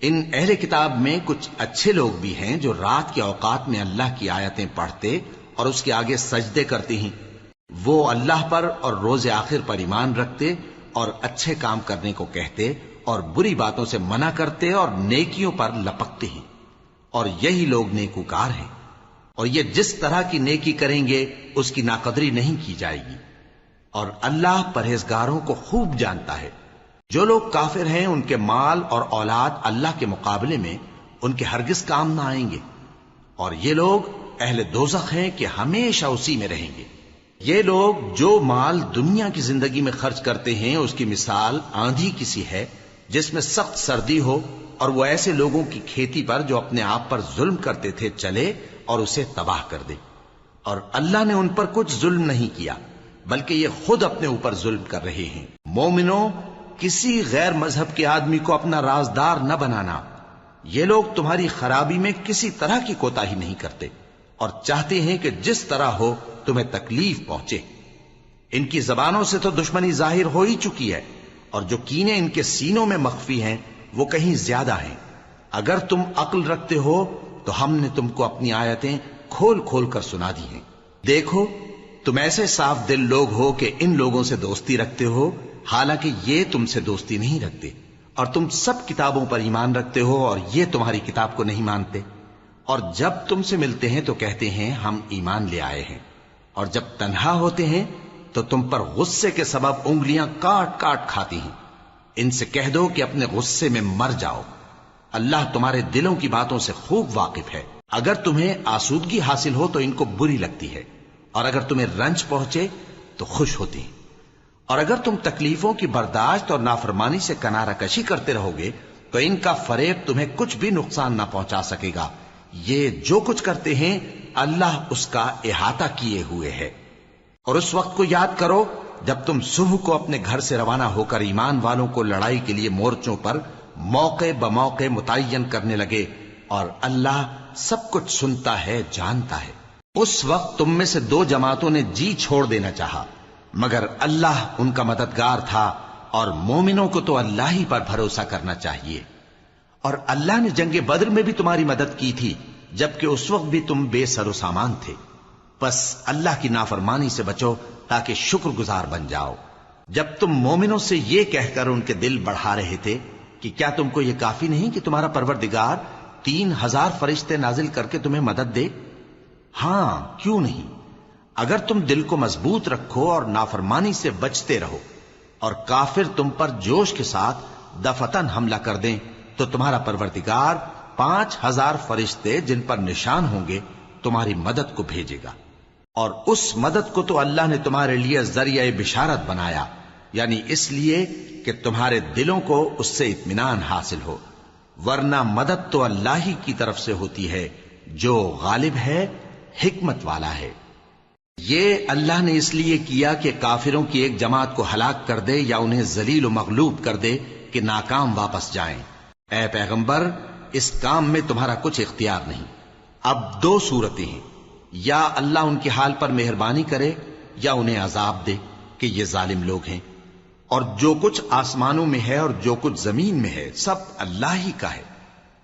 ان اہل کتاب میں کچھ اچھے لوگ بھی ہیں جو رات کے اوقات میں اللہ کی آیتیں پڑھتے اور اس کے آگے سجدے کرتے ہیں۔ وہ اللہ پر اور روز آخر پر ایمان رکھتے اور اچھے کام کرنے کو کہتے اور بری باتوں سے منع کرتے اور نیکیوں پر لپکتے ہیں، اور یہی لوگ نیکوکار ہیں۔ اور یہ جس طرح کی نیکی کریں گے اس کی ناقدری نہیں کی جائے گی، اور اللہ پرہیزگاروں کو خوب جانتا ہے۔ جو لوگ کافر ہیں ان کے مال اور اولاد اللہ کے مقابلے میں ان کے ہرگز کام نہ آئیں گے، اور یہ لوگ اہل دوزخ ہیں کہ ہمیشہ اسی میں رہیں گے۔ یہ لوگ جو مال دنیا کی زندگی میں خرچ کرتے ہیں اس کی مثال آندھی کسی ہے جس میں سخت سردی ہو، اور وہ ایسے لوگوں کی کھیتی پر جو اپنے آپ پر ظلم کرتے تھے چلے اور اسے تباہ کر دے۔ اور اللہ نے ان پر کچھ ظلم نہیں کیا بلکہ یہ خود اپنے اوپر ظلم کر رہے ہیں۔ مومنوں، کسی غیر مذہب کے آدمی کو اپنا رازدار نہ بنانا۔ یہ لوگ تمہاری خرابی میں کسی طرح کی کوتاہی نہیں کرتے اور چاہتے ہیں کہ جس طرح ہو تمہیں تکلیف پہنچے۔ ان کی زبانوں سے تو دشمنی ظاہر ہو ہی چکی ہے، اور جو کینے ان کے سینوں میں مخفی ہیں وہ کہیں زیادہ ہیں۔ اگر تم عقل رکھتے ہو تو ہم نے تم کو اپنی آیتیں کھول کھول کر سنا دی ہیں۔ دیکھو، تم ایسے صاف دل لوگ ہو کہ ان لوگوں سے دوستی رکھتے ہو، حالانکہ یہ تم سے دوستی نہیں رکھتے، اور تم سب کتابوں پر ایمان رکھتے ہو اور یہ تمہاری کتاب کو نہیں مانتے، اور جب تم سے ملتے ہیں تو کہتے ہیں ہم ایمان لے آئے ہیں، اور جب تنہا ہوتے ہیں تو تم پر غصے کے سبب انگلیاں کاٹ کاٹ کھاتی ہیں۔ ان سے کہہ دو کہ اپنے غصے میں مر جاؤ، اللہ تمہارے دلوں کی باتوں سے خوب واقف ہے۔ اگر تمہیں آسودگی حاصل ہو تو ان کو بری لگتی ہے، اور اگر تمہیں رنج پہنچے تو خوش ہوتی ہیں، اور اگر تم تکلیفوں کی برداشت اور نافرمانی سے کنارہ کشی کرتے رہو گے تو ان کا فریب تمہیں کچھ بھی نقصان نہ پہنچا سکے گا۔ یہ جو کچھ کرتے ہیں اللہ اس کا احاطہ کیے ہوئے ہے۔ اور اس وقت کو یاد کرو جب تم صبح کو اپنے گھر سے روانہ ہو کر ایمان والوں کو لڑائی کے لیے مورچوں پر موقع بموقع متعین کرنے لگے، اور اللہ سب کچھ سنتا ہے، جانتا ہے۔ اس وقت تم میں سے دو جماعتوں نے جی چھوڑ دینا چاہا، مگر اللہ ان کا مددگار تھا، اور مومنوں کو تو اللہ ہی پر بھروسہ کرنا چاہیے۔ اور اللہ نے جنگ بدر میں بھی تمہاری مدد کی تھی جبکہ اس وقت بھی تم بے سر و سامان تھے۔ بس اللہ کی نافرمانی سے بچو تاکہ شکر گزار بن جاؤ۔ جب تم مومنوں سے یہ کہہ کر ان کے دل بڑھا رہے تھے کہ کیا تم کو یہ کافی نہیں کہ تمہارا پروردگار 3000 فرشتے نازل کر کے تمہیں مدد دے؟ ہاں، کیوں نہیں؟ اگر تم دل کو مضبوط رکھو اور نافرمانی سے بچتے رہو، اور کافر تم پر جوش کے ساتھ دفتن حملہ کر دیں تو تمہارا پروردگار 5000 فرشتے جن پر نشان ہوں گے تمہاری مدد کو بھیجے گا۔ اور اس مدد کو تو اللہ نے تمہارے لیے ذریعہ بشارت بنایا، یعنی اس لیے کہ تمہارے دلوں کو اس سے اطمینان حاصل ہو، ورنہ مدد تو اللہ ہی کی طرف سے ہوتی ہے جو غالب ہے، حکمت والا ہے۔ یہ اللہ نے اس لیے کیا کہ کافروں کی ایک جماعت کو ہلاک کر دے یا انہیں ذلیل و مغلوب کر دے کہ ناکام واپس جائیں۔ اے پیغمبر، اس کام میں تمہارا کچھ اختیار نہیں۔ اب دو صورتیں ہیں، یا اللہ ان کے حال پر مہربانی کرے یا انہیں عذاب دے کہ یہ ظالم لوگ ہیں۔ اور جو کچھ آسمانوں میں ہے اور جو کچھ زمین میں ہے سب اللہ ہی کا ہے،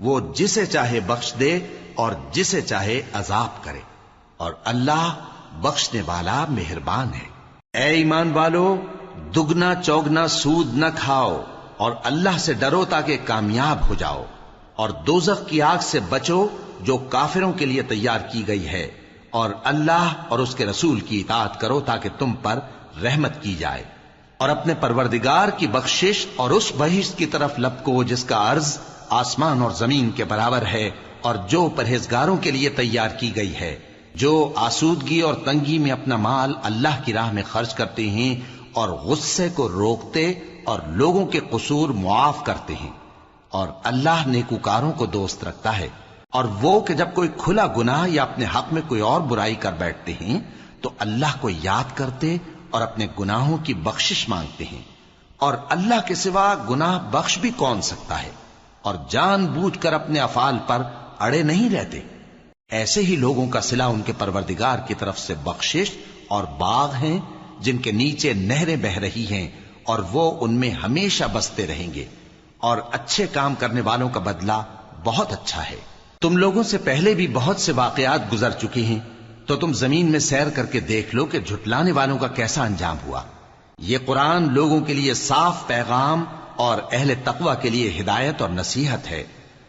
وہ جسے چاہے بخش دے اور جسے چاہے عذاب کرے، اور اللہ بخشنے والا مہربان ہے۔ اے ایمان والو، دگنا چوگنا سود نہ کھاؤ اور اللہ سے ڈرو تاکہ کامیاب ہو جاؤ، اور دوزخ کی آگ سے بچو جو کافروں کے لیے تیار کی گئی ہے، اور اللہ اور اس کے رسول کی اطاعت کرو تاکہ تم پر رحمت کی جائے، اور اپنے پروردگار کی بخشش اور اس بہشت کی طرف لپکو جس کا عرض آسمان اور زمین کے برابر ہے اور جو پرہیزگاروں کے لیے تیار کی گئی ہے، جو آسودگی اور تنگی میں اپنا مال اللہ کی راہ میں خرچ کرتے ہیں اور غصے کو روکتے اور لوگوں کے قصور معاف کرتے ہیں، اور اللہ نیکوکاروں کو دوست رکھتا ہے۔ اور وہ کہ جب کوئی کھلا گناہ یا اپنے حق میں کوئی اور برائی کر بیٹھتے ہیں تو اللہ کو یاد کرتے اور اپنے گناہوں کی بخشش مانگتے ہیں، اور اللہ کے سوا گناہ بخش بھی کون سکتا ہے، اور جان بوجھ کر اپنے افعال پر اڑے نہیں رہتے۔ ایسے ہی لوگوں کا صلہ ان کے پروردگار کی طرف سے بخشش اور باغ ہیں جن کے نیچے نہریں بہ رہی ہیں، اور وہ ان میں ہمیشہ بستے رہیں گے، اور اچھے کام کرنے والوں کا بدلہ بہت اچھا ہے۔ تم لوگوں سے پہلے بھی بہت سے واقعات گزر چکے ہیں، تو تم زمین میں سیر کر کے دیکھ لو کہ جھٹلانے والوں کا کیسا انجام ہوا۔ یہ قرآن لوگوں کے لیے صاف پیغام اور اہل تقوی کے لیے ہدایت اور نصیحت ہے،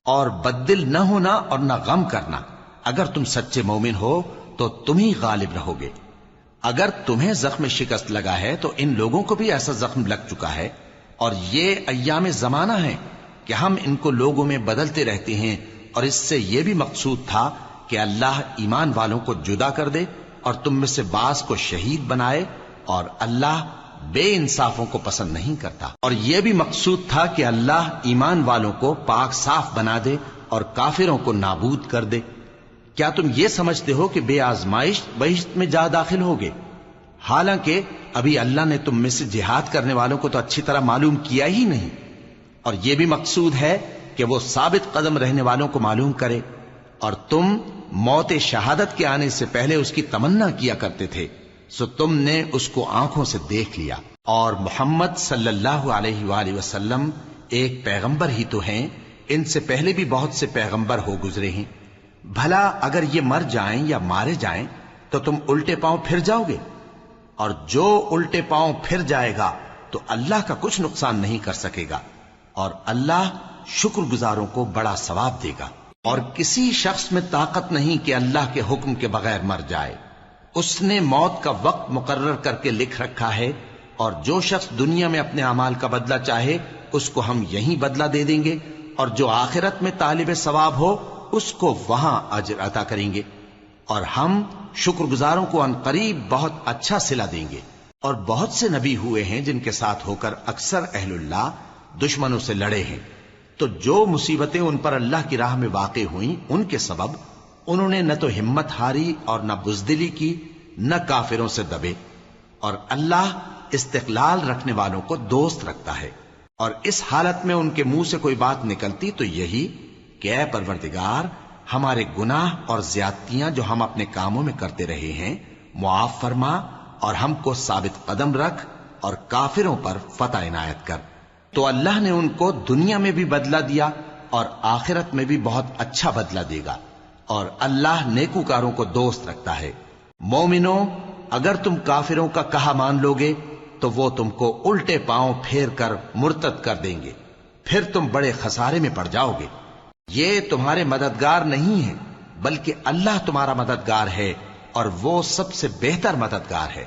اور بددل نہ ہونا اور نہ غم کرنا۔ اگر تم سچے مومن ہو تو تم ہی غالب رہو گے۔ اگر تمہیں زخم شکست لگا ہے تو ان لوگوں کو بھی ایسا زخم لگ چکا ہے، اور یہ ایام زمانہ ہے کہ ہم ان کو لوگوں میں بدلتے رہتے ہیں، اور اس سے یہ بھی مقصود تھا کہ اللہ ایمان والوں کو جدا کر دے اور تم میں سے بعض کو شہید بنائے، اور اللہ بے انصافوں کو پسند نہیں کرتا۔ اور یہ بھی مقصود تھا کہ اللہ ایمان والوں کو پاک صاف بنا دے اور کافروں کو نابود کر دے۔ کیا تم یہ سمجھتے ہو کہ بے آزمائش بہشت میں جا داخل ہوگے؟ حالانکہ ابھی اللہ نے تم میں سے جہاد کرنے والوں کو تو اچھی طرح معلوم کیا ہی نہیں، اور یہ بھی مقصود ہے کہ وہ ثابت قدم رہنے والوں کو معلوم کرے، اور تم موت شہادت کے آنے سے پہلے اس کی تمنا کیا کرتے تھے، سو تم نے اس کو آنکھوں سے دیکھ لیا۔ اور محمد صلی اللہ علیہ وآلہ وسلم ایک پیغمبر ہی تو ہیں، ان سے پہلے بھی بہت سے پیغمبر ہو گزرے ہیں۔ بھلا اگر یہ مر جائیں یا مارے جائیں تو تم الٹے پاؤں پھر جاؤ گے؟ اور جو الٹے پاؤں پھر جائے گا تو اللہ کا کچھ نقصان نہیں کر سکے گا، اور اللہ شکر گزاروں کو بڑا ثواب دے گا۔ اور کسی شخص میں طاقت نہیں کہ اللہ کے حکم کے بغیر مر جائے، اس نے موت کا وقت مقرر کر کے لکھ رکھا ہے، اور جو شخص دنیا میں اپنے اعمال کا بدلہ چاہے اس کو ہم یہیں بدلہ دے دیں گے، اور جو آخرت میں طالب ثواب ہو اس کو وہاں اجر عطا کریں گے، اور ہم شکر گزاروں کو ان قریب بہت اچھا صلہ دیں گے۔ اور بہت سے نبی ہوئے ہیں جن کے ساتھ ہو کر اکثر اہل اللہ دشمنوں سے لڑے ہیں، تو جو مصیبتیں ان پر اللہ کی راہ میں واقع ہوئیں ان کے سبب انہوں نے نہ تو ہمت ہاری اور نہ بزدلی کی، نہ کافروں سے دبے، اور اللہ استقلال رکھنے والوں کو دوست رکھتا ہے۔ اور اس حالت میں ان کے منہ سے کوئی بات نکلتی تو یہی کہ اے پروردگار، ہمارے گناہ اور زیادتیاں جو ہم اپنے کاموں میں کرتے رہے ہیں معاف فرما، اور ہم کو ثابت قدم رکھ اور کافروں پر فتح عنایت کر۔ تو اللہ نے ان کو دنیا میں بھی بدلہ دیا اور آخرت میں بھی بہت اچھا بدلہ دے گا، اور اللہ نیکوکاروں کو دوست رکھتا ہے۔ مومنوں، اگر تم کافروں کا کہا مان لوگے تو وہ تم کو الٹے پاؤں پھیر کر مرتد کر دیں گے، پھر تم بڑے خسارے میں پڑ جاؤ گے۔ یہ تمہارے مددگار نہیں ہیں بلکہ اللہ تمہارا مددگار ہے، اور وہ سب سے بہتر مددگار ہے۔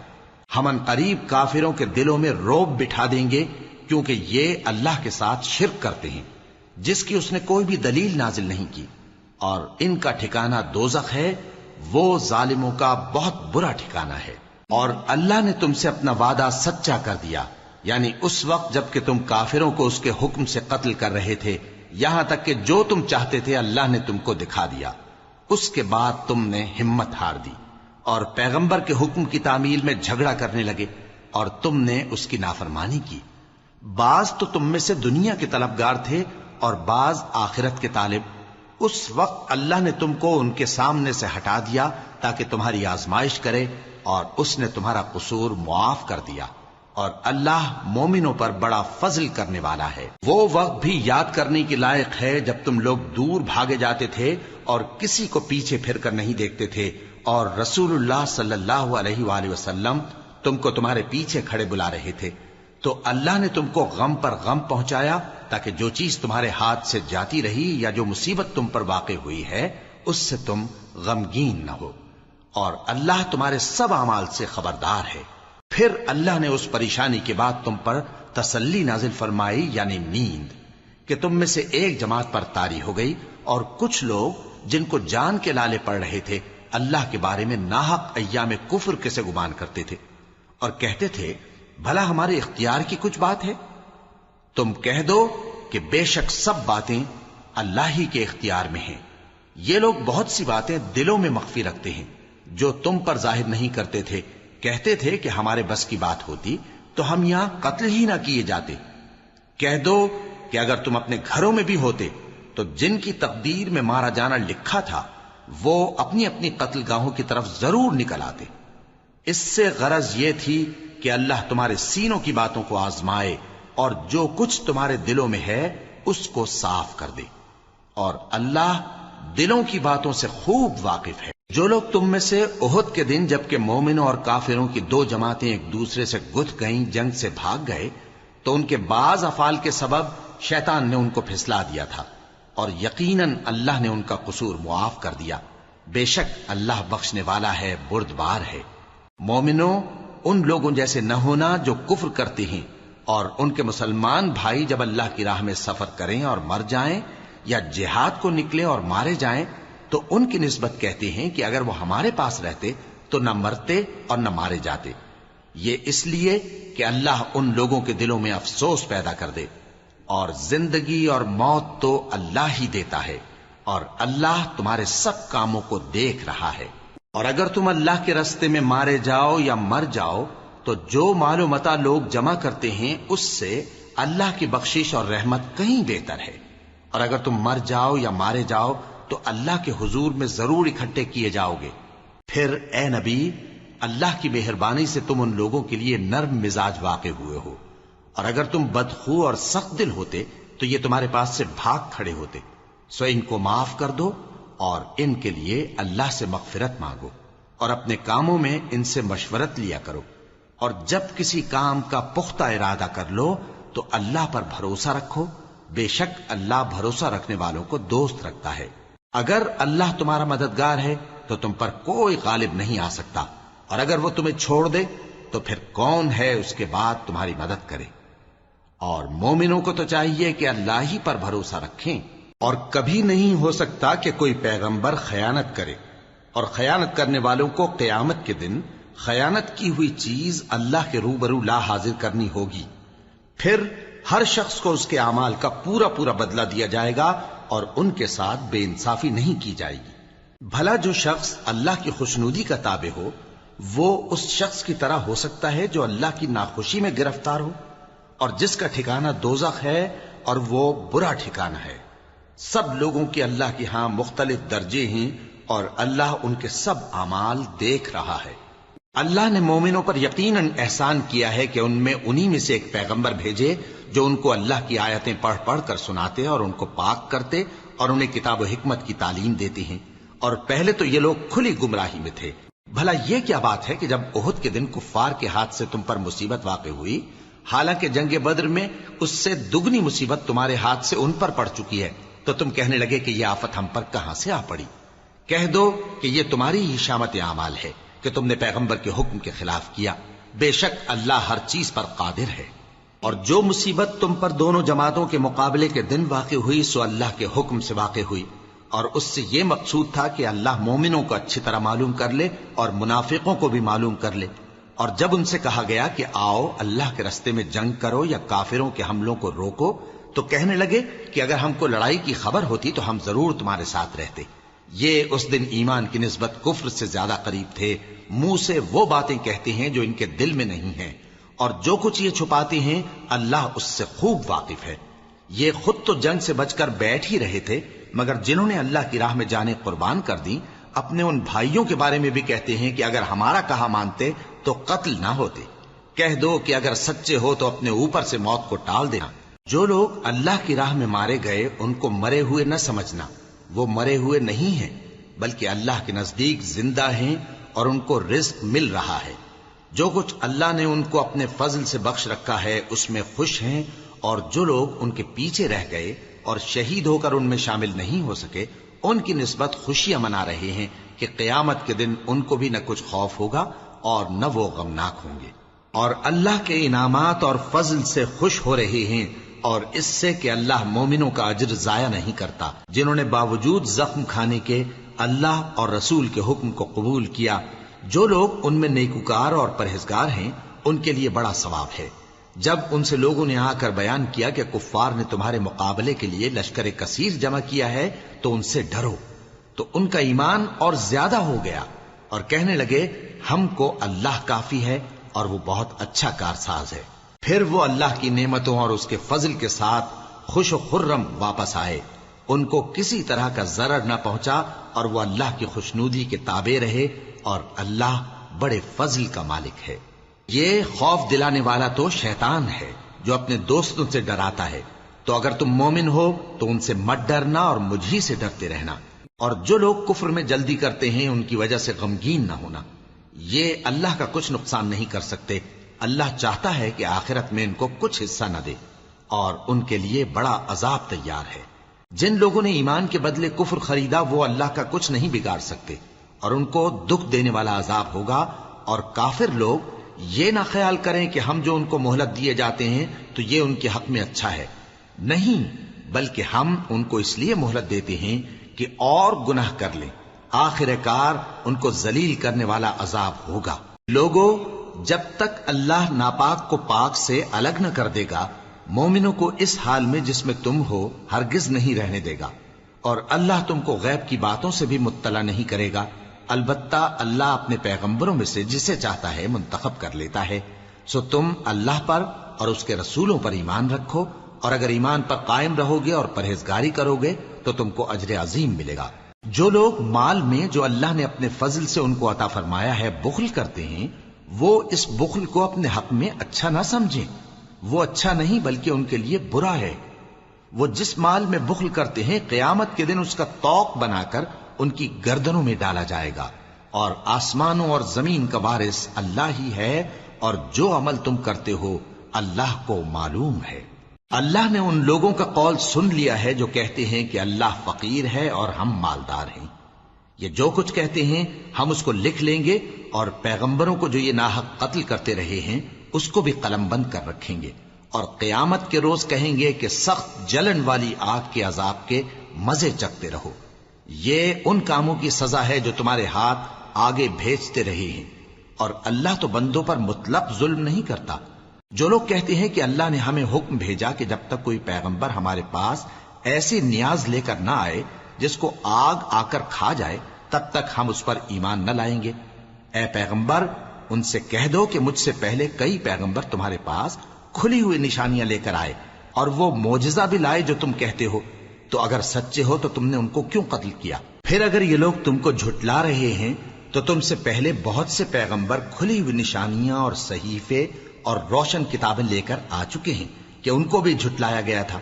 ہم ان قریب کافروں کے دلوں میں رعب بٹھا دیں گے، کیونکہ یہ اللہ کے ساتھ شرک کرتے ہیں جس کی اس نے کوئی بھی دلیل نازل نہیں کی، اور ان کا ٹھکانہ دوزخ ہے، وہ ظالموں کا بہت برا ٹھکانہ ہے۔ اور اللہ نے تم سے اپنا وعدہ سچا کر دیا، یعنی اس وقت جب کہ تم کافروں کو اس کے حکم سے قتل کر رہے تھے، یہاں تک کہ جو تم چاہتے تھے اللہ نے تم کو دکھا دیا۔ اس کے بعد تم نے ہمت ہار دی اور پیغمبر کے حکم کی تعمیل میں جھگڑا کرنے لگے، اور تم نے اس کی نافرمانی کی۔ بعض تو تم میں سے دنیا کے طلبگار تھے اور بعض آخرت کے طالب۔ اس وقت اللہ نے تم کو ان کے سامنے سے ہٹا دیا تاکہ تمہاری آزمائش کرے، اور اس نے تمہارا قصور معاف کر دیا، اور اللہ مومنوں پر بڑا فضل کرنے والا ہے۔ وہ وقت بھی یاد کرنے کے لائق ہے جب تم لوگ دور بھاگے جاتے تھے اور کسی کو پیچھے پھر کر نہیں دیکھتے تھے، اور رسول اللہ صلی اللہ علیہ وآلہ وسلم تم کو تمہارے پیچھے کھڑے بلا رہے تھے، تو اللہ نے تم کو غم پر غم پہنچایا تاکہ جو چیز تمہارے ہاتھ سے جاتی رہی یا جو مصیبت تم پر واقع ہوئی ہے اس سے تم غمگین نہ ہو، اور اللہ تمہارے سب اعمال سے خبردار ہے۔ پھر اللہ نے اس پریشانی کے بعد تم پر تسلی نازل فرمائی، یعنی نیند، کہ تم میں سے ایک جماعت پر طاری ہو گئی اور کچھ لوگ جن کو جان کے لالے پڑ رہے تھے اللہ کے بارے میں ناحق ایام کفر کے سے گمان کرتے تھے اور کہتے تھے بھلا ہمارے اختیار کی کچھ بات ہے؟ تم کہہ دو کہ بے شک سب باتیں اللہ ہی کے اختیار میں ہیں. یہ لوگ بہت سی باتیں دلوں میں مخفی رکھتے ہیں جو تم پر ظاہر نہیں کرتے تھے. کہتے تھے کہ ہمارے بس کی بات ہوتی تو ہم یہاں قتل ہی نہ کیے جاتے. کہہ دو کہ اگر تم اپنے گھروں میں بھی ہوتے تو جن کی تقدیر میں مارا جانا لکھا تھا وہ اپنی اپنی قتل گاہوں کی طرف ضرور نکل آتے. اس سے غرض یہ تھی کہ اللہ تمہارے سینوں کی باتوں کو آزمائے اور جو کچھ تمہارے دلوں میں ہے اس کو صاف کر دے. اور اللہ دلوں کی باتوں سے خوب واقف ہے. جو لوگ تم میں سے احد کے دن جبکہ مومنوں اور کافروں کی دو جماعتیں ایک دوسرے سے گتھ گئیں جنگ سے بھاگ گئے تو ان کے بعض افعال کے سبب شیطان نے ان کو پھسلا دیا تھا اور یقیناً اللہ نے ان کا قصور معاف کر دیا. بے شک اللہ بخشنے والا ہے بردبار ہے. مومنوں ان لوگوں جیسے نہ ہونا جو کفر کرتے ہیں اور ان کے مسلمان بھائی جب اللہ کی راہ میں سفر کریں اور مر جائیں یا جہاد کو نکلیں اور مارے جائیں تو ان کی نسبت کہتے ہیں کہ اگر وہ ہمارے پاس رہتے تو نہ مرتے اور نہ مارے جاتے. یہ اس لیے کہ اللہ ان لوگوں کے دلوں میں افسوس پیدا کر دے. اور زندگی اور موت تو اللہ ہی دیتا ہے اور اللہ تمہارے سب کاموں کو دیکھ رہا ہے. اور اگر تم اللہ کے راستے میں مارے جاؤ یا مر جاؤ تو جو مال و متاع لوگ جمع کرتے ہیں اس سے اللہ کی بخشش اور رحمت کہیں بہتر ہے. اور اگر تم مر جاؤ یا مارے جاؤ تو اللہ کے حضور میں ضرور اکٹھے کیے جاؤ گے. پھر اے نبی اللہ کی مہربانی سے تم ان لوگوں کے لیے نرم مزاج واقع ہوئے ہو. اور اگر تم بدخو اور سخت دل ہوتے تو یہ تمہارے پاس سے بھاگ کھڑے ہوتے. سو ان کو معاف کر دو اور ان کے لیے اللہ سے مغفرت مانگو اور اپنے کاموں میں ان سے مشورت لیا کرو. اور جب کسی کام کا پختہ ارادہ کر لو تو اللہ پر بھروسہ رکھو. بے شک اللہ بھروسہ رکھنے والوں کو دوست رکھتا ہے. اگر اللہ تمہارا مددگار ہے تو تم پر کوئی غالب نہیں آ سکتا اور اگر وہ تمہیں چھوڑ دے تو پھر کون ہے اس کے بعد تمہاری مدد کرے. اور مومنوں کو تو چاہیے کہ اللہ ہی پر بھروسہ رکھیں. اور کبھی نہیں ہو سکتا کہ کوئی پیغمبر خیانت کرے اور خیانت کرنے والوں کو قیامت کے دن خیانت کی ہوئی چیز اللہ کے روبرو لا حاضر کرنی ہوگی. پھر ہر شخص کو اس کے اعمال کا پورا پورا بدلہ دیا جائے گا اور ان کے ساتھ بے انصافی نہیں کی جائے گی. بھلا جو شخص اللہ کی خوشنودی کا تابع ہو وہ اس شخص کی طرح ہو سکتا ہے جو اللہ کی ناخوشی میں گرفتار ہو اور جس کا ٹھکانہ دوزخ ہے اور وہ برا ٹھکانہ ہے. سب لوگوں کے اللہ کے ہاں مختلف درجے ہیں اور اللہ ان کے سب اعمال دیکھ رہا ہے. اللہ نے مومنوں پر یقیناً احسان کیا ہے کہ ان میں انہی میں سے ایک پیغمبر بھیجے جو ان کو اللہ کی آیتیں پڑھ پڑھ کر سناتے اور ان کو پاک کرتے اور انہیں کتاب و حکمت کی تعلیم دیتے ہیں. اور پہلے تو یہ لوگ کھلی گمراہی میں تھے. بھلا یہ کیا بات ہے کہ جب احد کے دن کفار کے ہاتھ سے تم پر مصیبت واقع ہوئی حالانکہ جنگ بدر میں اس سے دگنی مصیبت تمہارے ہاتھ سے ان پر پڑ چکی ہے تو تم کہنے لگے کہ یہ آفت ہم پر کہاں سے آ پڑی؟ کہہ دو کہ یہ تمہاری ہی شامت اعمال ہے کہ تم نے پیغمبر کے حکم کے خلاف کیا. بے شک اللہ ہر چیز پر قادر ہے. اور جو مصیبت تم پر دونوں جماعتوں کے مقابلے کے دن واقع ہوئی سو اللہ کے حکم سے واقع ہوئی اور اس سے یہ مقصود تھا کہ اللہ مومنوں کو اچھی طرح معلوم کر لے اور منافقوں کو بھی معلوم کر لے. اور جب ان سے کہا گیا کہ آؤ اللہ کے راستے میں جنگ کرو یا کافروں کے حملوں کو روکو تو کہنے لگے کہ اگر ہم کو لڑائی کی خبر ہوتی تو ہم ضرور تمہارے ساتھ رہتے. یہ اس دن ایمان کی نسبت کفر سے زیادہ قریب تھے. منہ سے وہ باتیں کہتے ہیں جو ان کے دل میں نہیں ہیں اور جو کچھ یہ چھپاتے ہیں اللہ اس سے خوب واقف ہے. یہ خود تو جنگ سے بچ کر بیٹھ ہی رہے تھے مگر جنہوں نے اللہ کی راہ میں جانیں قربان کر دی اپنے ان بھائیوں کے بارے میں بھی کہتے ہیں کہ اگر ہمارا کہا مانتے تو قتل نہ ہوتے. کہہ دو کہ اگر سچے ہو تو اپنے اوپر سے موت کو ٹال دینا. جو لوگ اللہ کی راہ میں مارے گئے ان کو مرے ہوئے نہ سمجھنا. وہ مرے ہوئے نہیں ہیں بلکہ اللہ کے نزدیک زندہ ہیں اور ان کو رزق مل رہا ہے. جو کچھ اللہ نے ان کو اپنے فضل سے بخش رکھا ہے اس میں خوش ہیں. اور جو لوگ ان کے پیچھے رہ گئے اور شہید ہو کر ان میں شامل نہیں ہو سکے ان کی نسبت خوشیاں منا رہے ہیں کہ قیامت کے دن ان کو بھی نہ کچھ خوف ہوگا اور نہ وہ غمناک ہوں گے. اور اللہ کے انعامات اور فضل سے خوش ہو رہے ہیں اور اس سے کہ اللہ مومنوں کا اجر ضائع نہیں کرتا جنہوں نے باوجود زخم کھانے کے اللہ اور رسول کے حکم کو قبول کیا۔ جو لوگ ان میں نیکوکار اور پرہیزگار ہیں ان کے لیے بڑا ثواب ہے۔ جب ان سے لوگوں نے آ کر بیان کیا کہ کفار نے تمہارے مقابلے کے لیے لشکر کثیر جمع کیا ہے تو ان سے ڈرو، تو ان کا ایمان اور زیادہ ہو گیا اور کہنے لگے ہم کو اللہ کافی ہے اور وہ بہت اچھا کارساز ہے۔ پھر وہ اللہ کی نعمتوں اور اس کے فضل کے ساتھ خوش و خرم واپس آئے، ان کو کسی طرح کا ضرر نہ پہنچا اور وہ اللہ کی خوشنودی کے تابع رہے، اور اللہ بڑے فضل کا مالک ہے۔ یہ خوف دلانے والا تو شیطان ہے جو اپنے دوستوں سے ڈراتا ہے، تو اگر تم مومن ہو تو ان سے مت ڈرنا اور مجھ ہی سے ڈرتے رہنا، اور جو لوگ کفر میں جلدی کرتے ہیں ان کی وجہ سے غمگین نہ ہونا، یہ اللہ کا کچھ نقصان نہیں کر سکتے۔ اللہ چاہتا ہے کہ آخرت میں ان کو کچھ حصہ نہ دے، اور ان کے لیے بڑا عذاب تیار ہے۔ جن لوگوں نے ایمان کے بدلے کفر خریدا وہ اللہ کا کچھ نہیں بگاڑ سکتے، اور ان کو دکھ دینے والا عذاب ہوگا۔ اور کافر لوگ یہ نہ خیال کریں کہ ہم جو ان کو مہلت دیے جاتے ہیں تو یہ ان کے حق میں اچھا ہے، نہیں، بلکہ ہم ان کو اس لیے مہلت دیتے ہیں کہ اور گناہ کر لیں، آخر کار ان کو ذلیل کرنے والا عذاب ہوگا۔ لوگوں، جب تک اللہ ناپاک کو پاک سے الگ نہ کر دے گا، مومنوں کو اس حال میں جس میں تم ہو ہرگز نہیں رہنے دے گا، اور اللہ تم کو غیب کی باتوں سے بھی مطلع نہیں کرے گا۔ البتہ اللہ اپنے پیغمبروں میں سے جسے چاہتا ہے منتخب کر لیتا ہے۔ سو تم اللہ پر اور اس کے رسولوں پر ایمان رکھو، اور اگر ایمان پر قائم رہو گے اور پرہیزگاری کرو گے تو تم کو اجر عظیم ملے گا۔ جو لوگ مال میں جو اللہ نے اپنے فضل سے ان کو عطا فرمایا ہے بخل کرتے ہیں، وہ اس بخل کو اپنے حق میں اچھا نہ سمجھیں، وہ اچھا نہیں بلکہ ان کے لیے برا ہے۔ وہ جس مال میں بخل کرتے ہیں قیامت کے دن اس کا طوق بنا کر ان کی گردنوں میں ڈالا جائے گا، اور آسمانوں اور زمین کا وارث اللہ ہی ہے، اور جو عمل تم کرتے ہو اللہ کو معلوم ہے۔ اللہ نے ان لوگوں کا قول سن لیا ہے جو کہتے ہیں کہ اللہ فقیر ہے اور ہم مالدار ہیں۔ یہ جو کچھ کہتے ہیں ہم اس کو لکھ لیں گے، اور پیغمبروں کو جو یہ ناحق قتل کرتے رہے ہیں اس کو بھی قلم بند کر رکھیں گے، اور قیامت کے روز کہیں گے کہ سخت جلن والی آگ کے عذاب کے مزے چکھتے رہو۔ یہ ان کاموں کی سزا ہے جو تمہارے ہاتھ آگے بھیجتے رہے ہیں، اور اللہ تو بندوں پر مطلق ظلم نہیں کرتا۔ جو لوگ کہتے ہیں کہ اللہ نے ہمیں حکم بھیجا کہ جب تک کوئی پیغمبر ہمارے پاس ایسی نیاز لے کر نہ آئے جس کو آگ آ کر کھا جائے تب تک ہم اس پر ایمان نہ لائیں گے، اے پیغمبر ان سے کہہ دو کہ مجھ سے پہلے کئی پیغمبر تمہارے پاس کھلی ہوئی نشانیاں لے کر آئے، اور وہ معجزہ بھی لائے جو تم کہتے ہو، تو اگر سچے ہو تو تم نے ان کو کیوں قتل کیا؟ پھر اگر یہ لوگ تم کو جھٹلا رہے ہیں تو تم سے پہلے بہت سے پیغمبر کھلی ہوئی نشانیاں اور صحیفے اور روشن کتابیں لے کر آ چکے ہیں کہ ان کو بھی جھٹلایا گیا تھا۔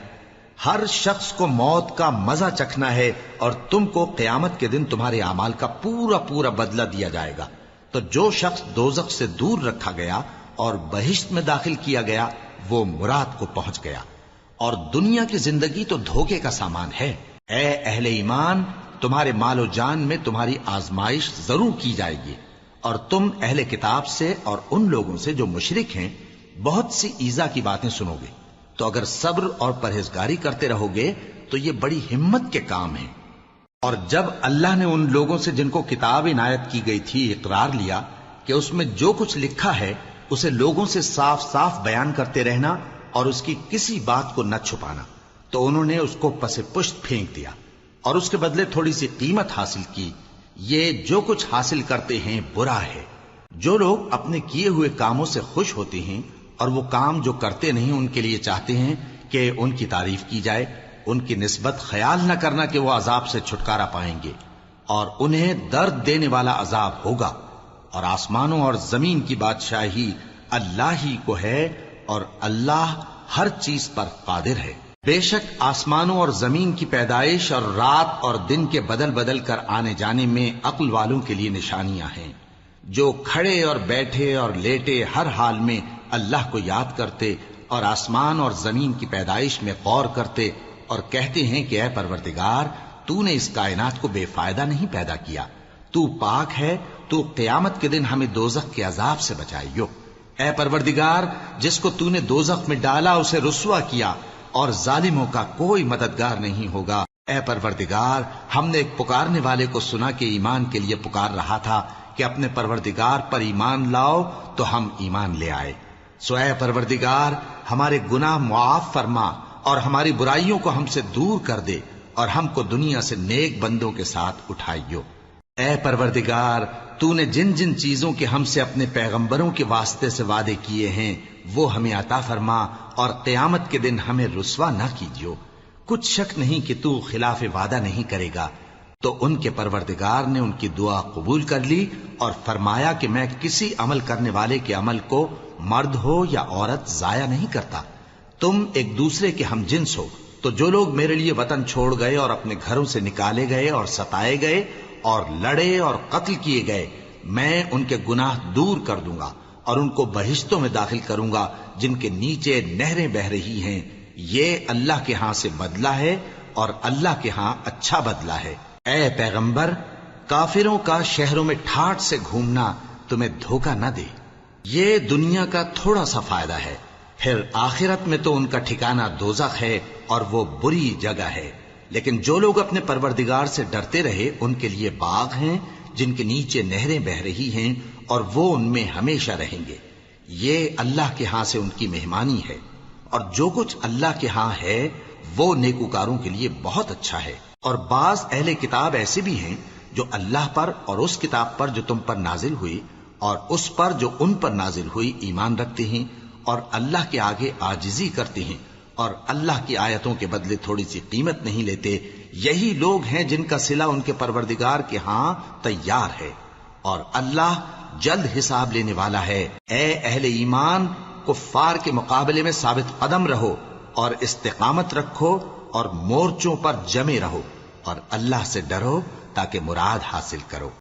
ہر شخص کو موت کا مزہ چکھنا ہے، اور تم کو قیامت کے دن تمہارے اعمال کا پورا پورا بدلہ دیا جائے گا۔ تو جو شخص دوزخ سے دور رکھا گیا اور بہشت میں داخل کیا گیا وہ مراد کو پہنچ گیا، اور دنیا کی زندگی تو دھوکے کا سامان ہے۔ اے اہل ایمان، تمہارے مال و جان میں تمہاری آزمائش ضرور کی جائے گی، اور تم اہل کتاب سے اور ان لوگوں سے جو مشرک ہیں بہت سی ایذا کی باتیں سنو گے، تو اگر صبر اور پرہیزگاری کرتے رہو گے تو یہ بڑی ہمت کے کام ہیں۔ اور جب اللہ نے ان لوگوں سے جن کو کتاب عنایت کی گئی تھی اقرار لیا کہ اس میں جو کچھ لکھا ہے اسے لوگوں سے صاف صاف بیان کرتے رہنا اور اس کی کسی بات کو نہ چھپانا، تو انہوں نے اس کو پس پشت پھینک دیا اور اس کے بدلے تھوڑی سی قیمت حاصل کی۔ یہ جو کچھ حاصل کرتے ہیں برا ہے۔ جو لوگ اپنے کیے ہوئے کاموں سے خوش ہوتے ہیں اور وہ کام جو کرتے نہیں ان کے لیے چاہتے ہیں کہ ان کی تعریف کی جائے، ان کی نسبت خیال نہ کرنا کہ وہ عذاب سے چھٹکارا پائیں گے، اور انہیں درد دینے والا عذاب ہوگا۔ اور آسمانوں اور زمین کی بادشاہی اللہ ہی کو ہے، اور اللہ ہر چیز پر قادر ہے۔ بے شک آسمانوں اور زمین کی پیدائش اور رات اور دن کے بدل بدل کر آنے جانے میں عقل والوں کے لیے نشانیاں ہیں، جو کھڑے اور بیٹھے اور لیٹے ہر حال میں اللہ کو یاد کرتے اور آسمان اور زمین کی پیدائش میں غور کرتے اور کہتے ہیں کہ اے پروردگار، تو نے اس کائنات کو بے فائدہ نہیں پیدا کیا، تو پاک ہے، تو قیامت کے دن ہمیں دوزخ کے عذاب سے بچائیو۔ اے پروردگار، جس کو تو نے دوزخ میں ڈالا اسے رسوا کیا، اور ظالموں کا کوئی مددگار نہیں ہوگا۔ اے پروردگار، ہم نے ایک پکارنے والے کو سنا کہ ایمان کے لیے پکار رہا تھا کہ اپنے پروردگار پر ایمان لاؤ، تو ہم ایمان لے آئے۔ سو اے پروردگار، ہمارے گناہ معاف فرما اور ہماری برائیوں کو ہم سے دور کر دے، اور ہم کو دنیا سے نیک بندوں کے ساتھ اٹھائیو۔ اے پروردگار، تو نے جن جن چیزوں کے ہم سے اپنے پیغمبروں کے واسطے سے وعدے کیے ہیں وہ ہمیں عطا فرما، اور قیامت کے دن ہمیں رسوا نہ کیجیو۔ کچھ شک نہیں کہ تو خلاف وعدہ نہیں کرے گا۔ تو ان کے پروردگار نے ان کی دعا قبول کر لی اور فرمایا کہ میں کسی عمل کرنے والے کے عمل کو مرد ہو یا عورت ضائع نہیں کرتا۔ تم ایک دوسرے کے ہم جنس ہو، تو جو لوگ میرے لیے وطن چھوڑ گئے اور اپنے گھروں سے نکالے گئے اور ستائے گئے اور لڑے اور قتل کیے گئے، میں ان کے گناہ دور کر دوں گا اور ان کو بہشتوں میں داخل کروں گا جن کے نیچے نہریں بہہ رہی ہیں۔ یہ اللہ کے ہاں سے بدلہ ہے اور اللہ کے ہاں اچھا بدلہ ہے۔ اے پیغمبر، کافروں کا شہروں میں ٹھاٹھ سے گھومنا تمہیں دھوکہ نہ دے۔ یہ دنیا کا تھوڑا سا فائدہ ہے، پھر آخرت میں تو ان کا ٹھکانہ دوزخ ہے اور وہ بری جگہ ہے۔ لیکن جو لوگ اپنے پروردگار سے ڈرتے رہے ان کے لیے باغ ہیں جن کے نیچے نہریں بہہ رہی ہیں، اور وہ ان میں ہمیشہ رہیں گے۔ یہ اللہ کے ہاں سے ان کی مہمانی ہے، اور جو کچھ اللہ کے ہاں ہے وہ نیکوکاروں کے لیے بہت اچھا ہے۔ اور بعض اہل کتاب ایسے بھی ہیں جو اللہ پر اور اس کتاب پر جو تم پر نازل ہوئی اور اس پر جو ان پر نازل ہوئی ایمان رکھتے ہیں، اور اللہ کے آگے عاجزی کرتے ہیں، اور اللہ کی آیتوں کے بدلے تھوڑی سی قیمت نہیں لیتے۔ یہی لوگ ہیں جن کا صلہ ان کے پروردگار کے ہاں تیار ہے، اور اللہ جلد حساب لینے والا ہے۔ اے اہل ایمان، کفار کے مقابلے میں ثابت قدم رہو اور استقامت رکھو اور مورچوں پر جمے رہو، اور اللہ سے ڈرو تاکہ مراد حاصل کرو۔